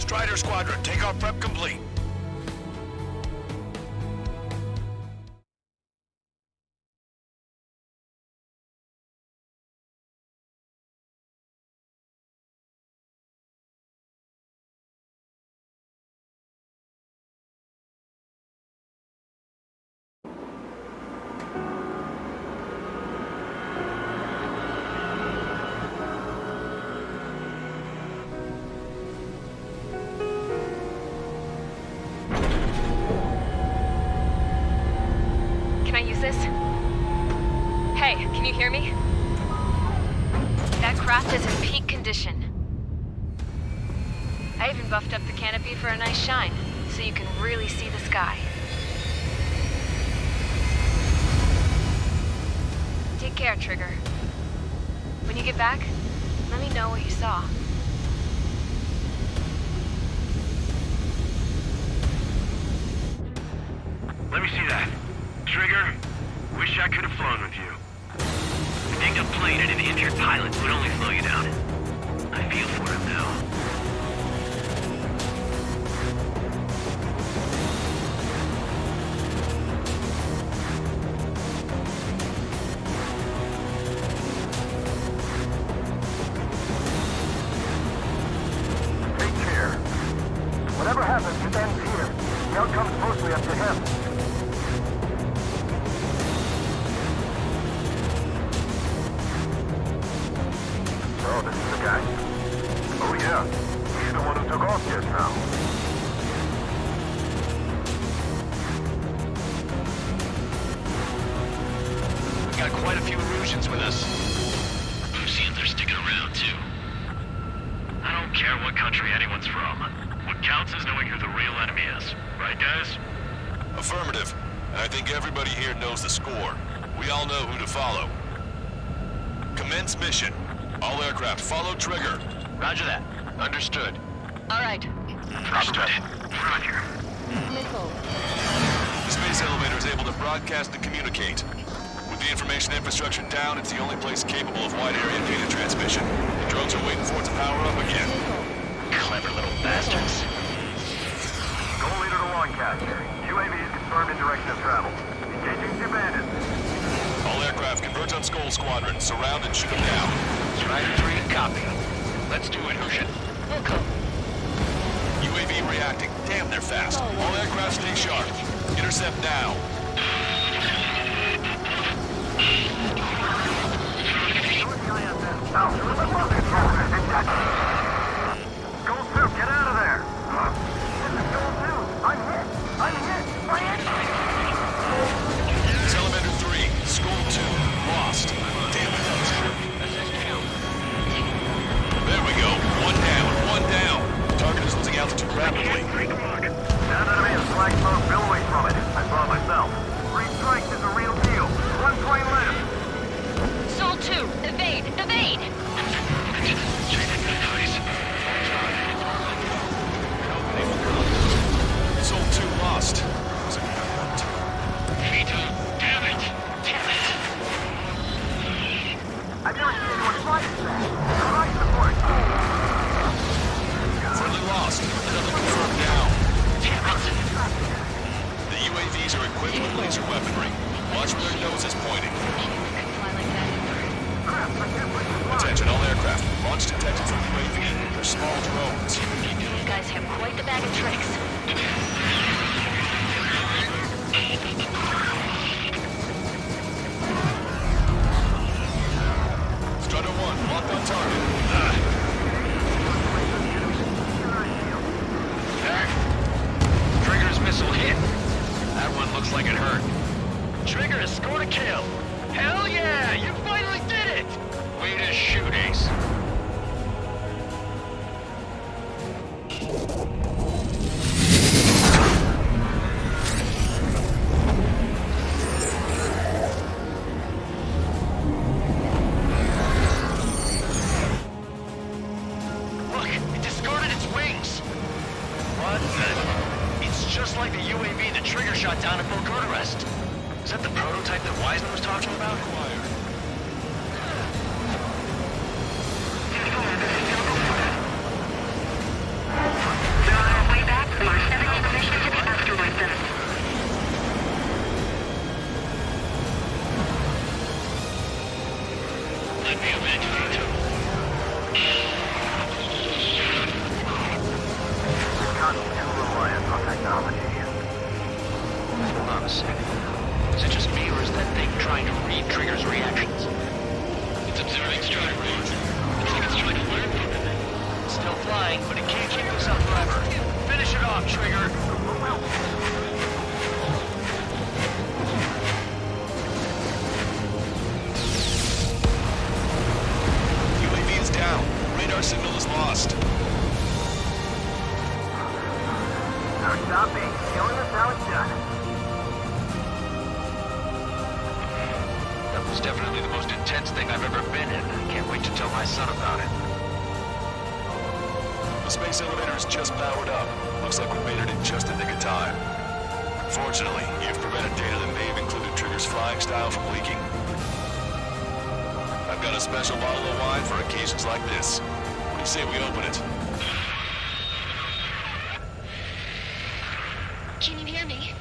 Strider Squadron, takeoff prep complete. Can I use this? Hey, can you hear me? That craft is in peak condition. I even buffed up the canopy for a nice shine, so you can really see the sky. Take care, Trigger. When you get back, let me know what you saw. Let me see that. Trigger, wish I could have flown with you. A dinged up plane and an injured pilot would only slow you down. I feel for him now. Take care. Whatever happens, it ends here. The outcome's mostly up to him. Oh, this is the guy. Oh, yeah. He's the one who took off just now. We got quite a few Erusians with us. Erusians are sticking around, too. I don't care what country anyone's from. What counts is knowing who the real enemy is. Right, guys? Affirmative. And I think everybody here knows the score. We all know who to follow. Commence mission. All aircraft follow trigger. Roger that. Understood. All right. Understood. Roger. Missile. The space elevator is able to broadcast and communicate. With the information infrastructure down, it's the only place capable of wide area data transmission. The drones are waiting for it to power up again. Clever little bastards. Goal leader to Longcast. UAVs confirmed in direction of travel. Engaging the bandits. All aircraft converge on Skull Squadron. Surround and shoot them down. Strider 3, copy. Let's do it, Hushin. UAV reacting. Damn, they're fast. All aircraft stay sharp. Intercept now. Goal 2, get out of there! This is Goal 2. I'm hit! My engine! Salamander 3, Skull 2, lost. Damn it, that was tricky. There we go. One down. Target is losing altitude rapidly. 3 o'clock. Down enemy is black smoke billowing from it. I saw it myself. 3 strikes is a real deal. 1 plane left. Soul 2, evade! Soul 2 lost. Damn it! I've never seen anyone fly this fast. Provide support. Friendly lost. Another confirmed down. The UAVs are equipped with laser weaponry. Watch where their nose is pointing. Attention all aircraft. Launch detected from UAV. They're small drones. These guys have quite the bag of tricks. Strider 1, locked on target. Trigger's missile hit. That one looks like it hurt. Trigger has scored a kill. Hell yeah! You finally did it! Way to shoot, Ace. Look, it discarded its wings. What the? It's just like the UAV the Trigger shot down at Bukarest. Is that the prototype that Wiseman was talking about? be evacuated. Too reliant on technology. Hold on a second. Is it just me, or is that thing trying to read Trigger's reactions? It's observing strike rates. Looks like it's trying to learn from it. It's still flying, but it can't keep this up forever. Finish it off, Trigger! UAV is down. Radar signal is lost. No stopping. Showing us how it's done. That was definitely the most intense thing I've ever been in. Can't wait to tell my son about it. The space elevator is just powered up. Looks like we made it in just the nick of time. Fortunately, you've prevented data that may have included Trigger's flying style from leaking. I've got a special bottle of wine for occasions like this. What do you say we open it? Can you hear me?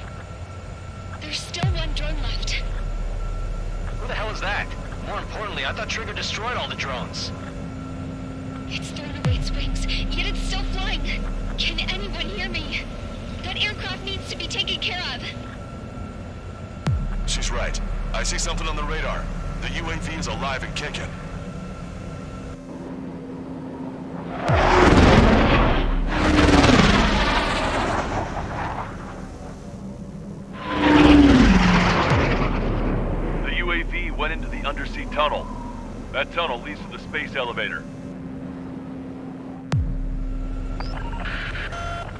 There's still one drone left. Who the hell is that? More importantly, I thought Trigger destroyed all the drones. It's thrown away its wings, yet it's still flying. Can anyone hear me? That aircraft needs to be taken care of. She's right. I see something on the radar. The UAV is alive and kicking. The UAV went into the undersea tunnel. That tunnel leads to the space elevator.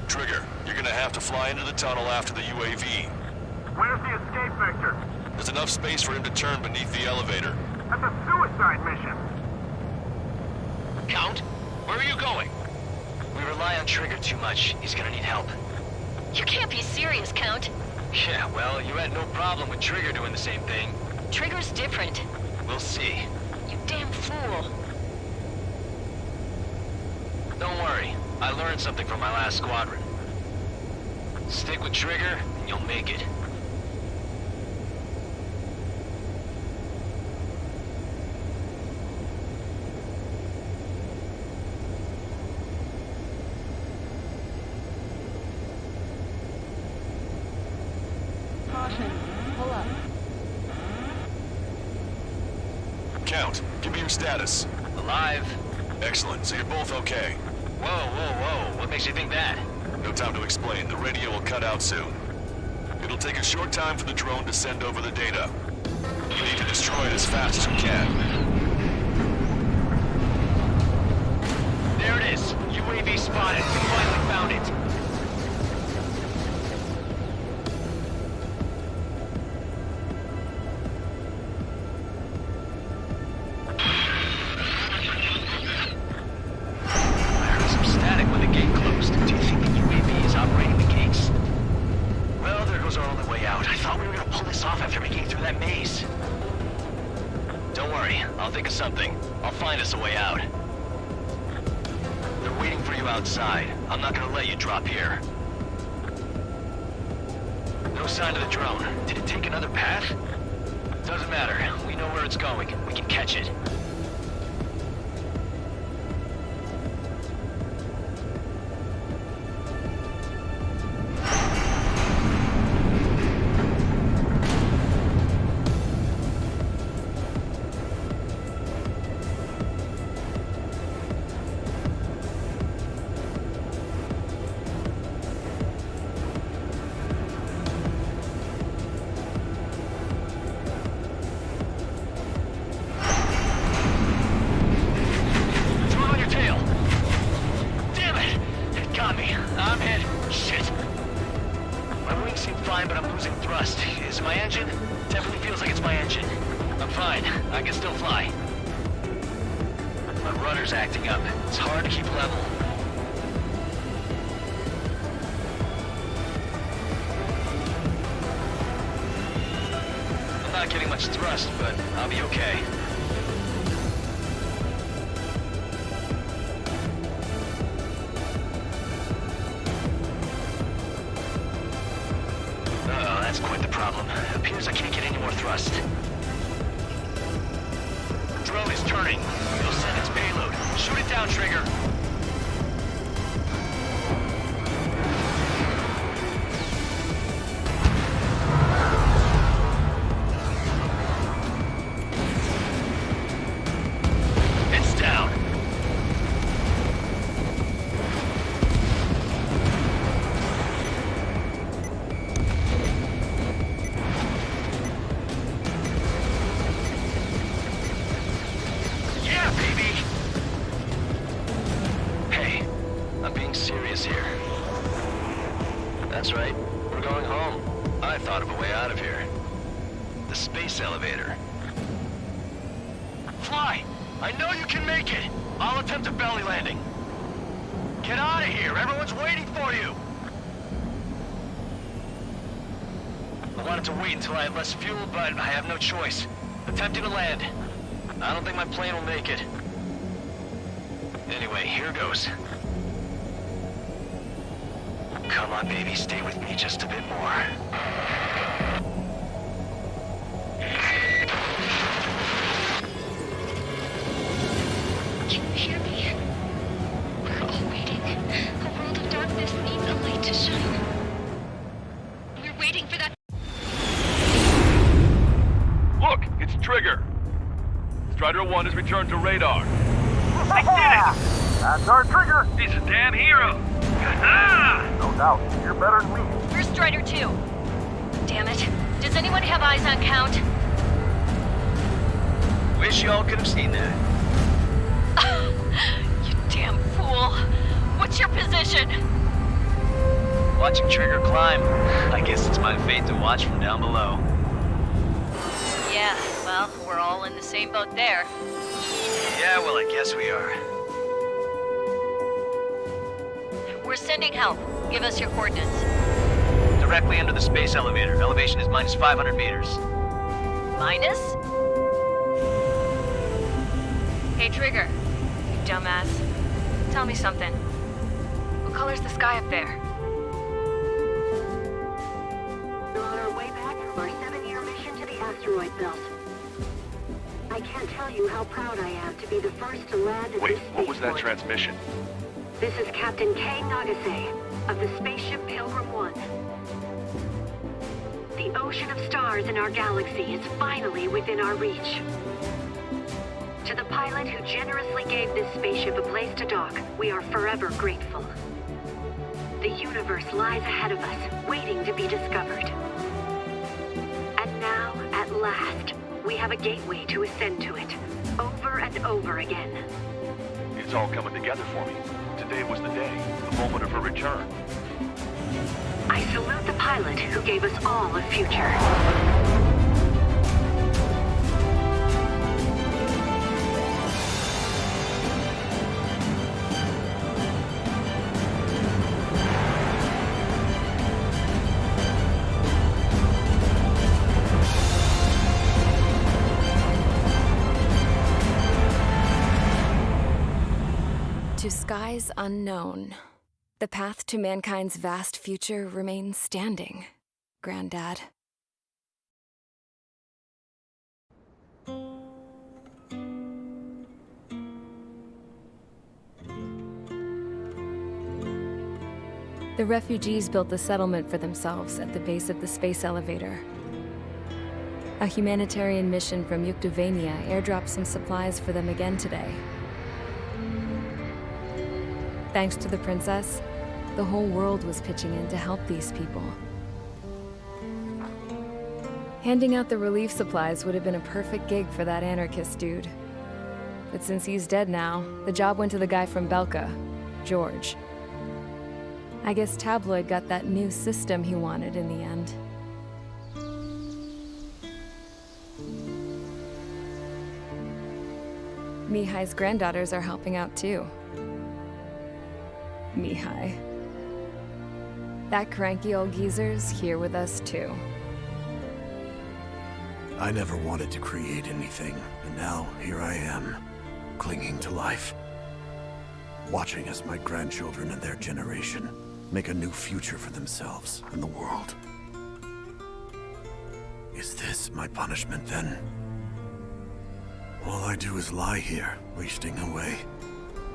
Trigger, you're gonna have to fly into the tunnel after the UAV. Where's the escape vector? There's enough space for him to turn beneath the elevator. That's a suicide mission. Count? Where are you going? We rely on Trigger too much. He's gonna need help. You can't be serious, Count. Yeah, well, you had no problem with Trigger doing the same thing. Trigger's different. We'll see. You damn fool. Don't worry. I learned something from my last squadron. Stick with Trigger, and you'll make it. Caution. Pull up. Count, give me your status. Alive. Excellent, so you're both okay. Whoa, whoa, whoa. What makes you think that? No time to explain. The radio will cut out soon. It'll take a short time for the drone to send over the data. You need to destroy it as fast as you can. There it is. UAV spotted. We finally found it. I'll think of something. I'll find us a way out. They're waiting for you outside. I'm not gonna let you drop here. No sign of the drone. Did it take another path? Doesn't matter. We know where it's going. We can catch it. Acting up. It's hard to keep level. I'm not getting much thrust, but I'll be okay. Uh-oh, that's quite the problem. Appears I can't get any more thrust. drone is turning. It'll send its payload. Shoot it down, Trigger. It's down. Yeah, baby! Hey, I'm being serious here. That's right, we're going home. I thought of a way out of here. The space elevator. Fly! I know you can make it! I'll attempt a belly landing. Get out of here! Everyone's waiting for you! I wanted to wait until I had less fuel, but I have no choice. Attempting to land. I don't think my plane will make it. Anyway, here goes. Come on, baby, stay with me just a bit more. Can you hear me? We're all waiting. A world of darkness needs a light to shine. We're waiting for that. Look, it's Trigger. Strider 1 has returned to radar. They did it! That's our Trigger! He's a damn hero! No doubt. You're better than me. Where's Strider 2? Damn it. Does anyone have eyes on Count? Wish y'all could have seen that. You damn fool. What's your position? Watching Trigger climb. I guess it's my fate to watch from down below. Yeah, well, we're all in the same boat there. Yeah, well, I guess we are. We're sending help. Give us your coordinates. Directly under the space elevator. Elevation is minus 500 meters. Minus? Hey, Trigger. You dumbass. Tell me something. What color's the sky up there? We're on our way back from our 7-year mission to the asteroid belt. I can't tell you how proud I am to be the first to land at Wait, this what was that spaceport. transmission? This is Captain Kay Nagase of the spaceship Pilgrim 1. The ocean of stars in our galaxy is finally within our reach. To the pilot who generously gave this spaceship a place to dock, we are forever grateful. The universe lies ahead of us, waiting to be discovered. And now, at last, we have a gateway to ascend to it, over and over again. It's all coming together for me. Today was the day, the moment of her return. I salute the pilot who gave us all a future. To skies unknown, the path to mankind's vast future remains standing, Granddad. The refugees built a settlement for themselves at the base of the space elevator. A humanitarian mission from Yuktovania airdropped some supplies for them again today. Thanks to the princess, the whole world was pitching in to help these people. Handing out the relief supplies would have been a perfect gig for that anarchist dude. But since he's dead now, the job went to the guy from Belka, George. I guess Tabloid got that new system he wanted in the end. Mihai's granddaughters are helping out too. Mihai. That cranky old geezer's here with us too. I never wanted to create anything, and now here I am, clinging to life. Watching as my grandchildren and their generation make a new future for themselves and the world. Is this my punishment then? All I do is lie here, wasting away.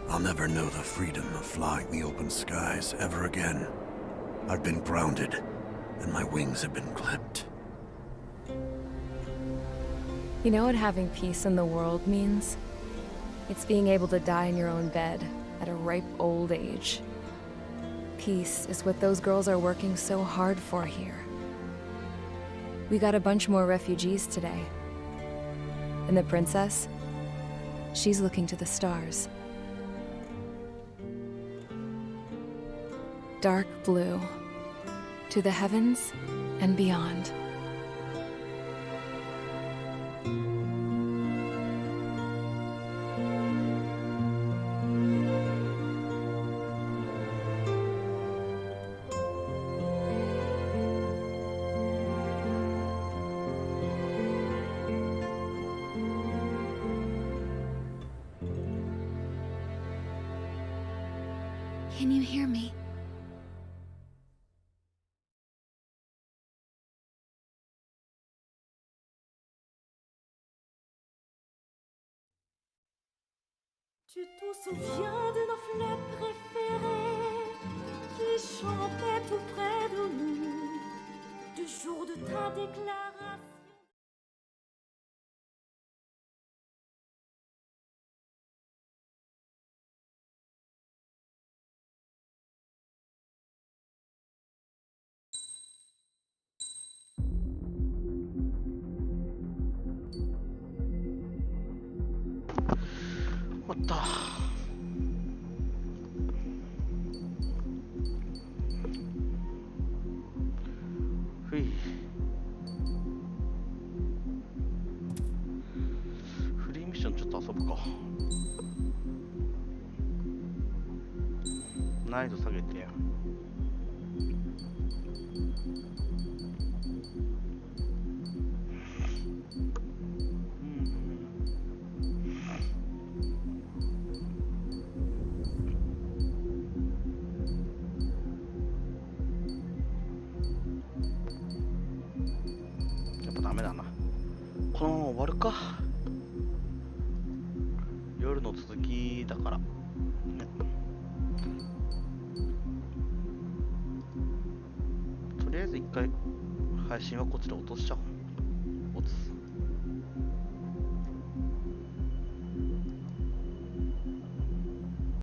I'll never know the freedom of flying the open skies ever again. I've been grounded, and my wings have been clipped. You know what having peace in the world means? It's being able to die in your own bed at a ripe old age. Peace is what those girls are working so hard for here. We got a bunch more refugees today. And the princess? She's looking to the stars. Dark blue. To the heavens and beyond. Can you hear me? Tu te souviens de nos fleurs préférées qui chantaient tout près de nous du jour de ta déclaration. What the?フリーミッションちょっと遊ぶか。難易度下げて。ダメだな。このまま終わるか。夜の続きだから、ね、とりあえず一回配信はこっちで落としちゃおう。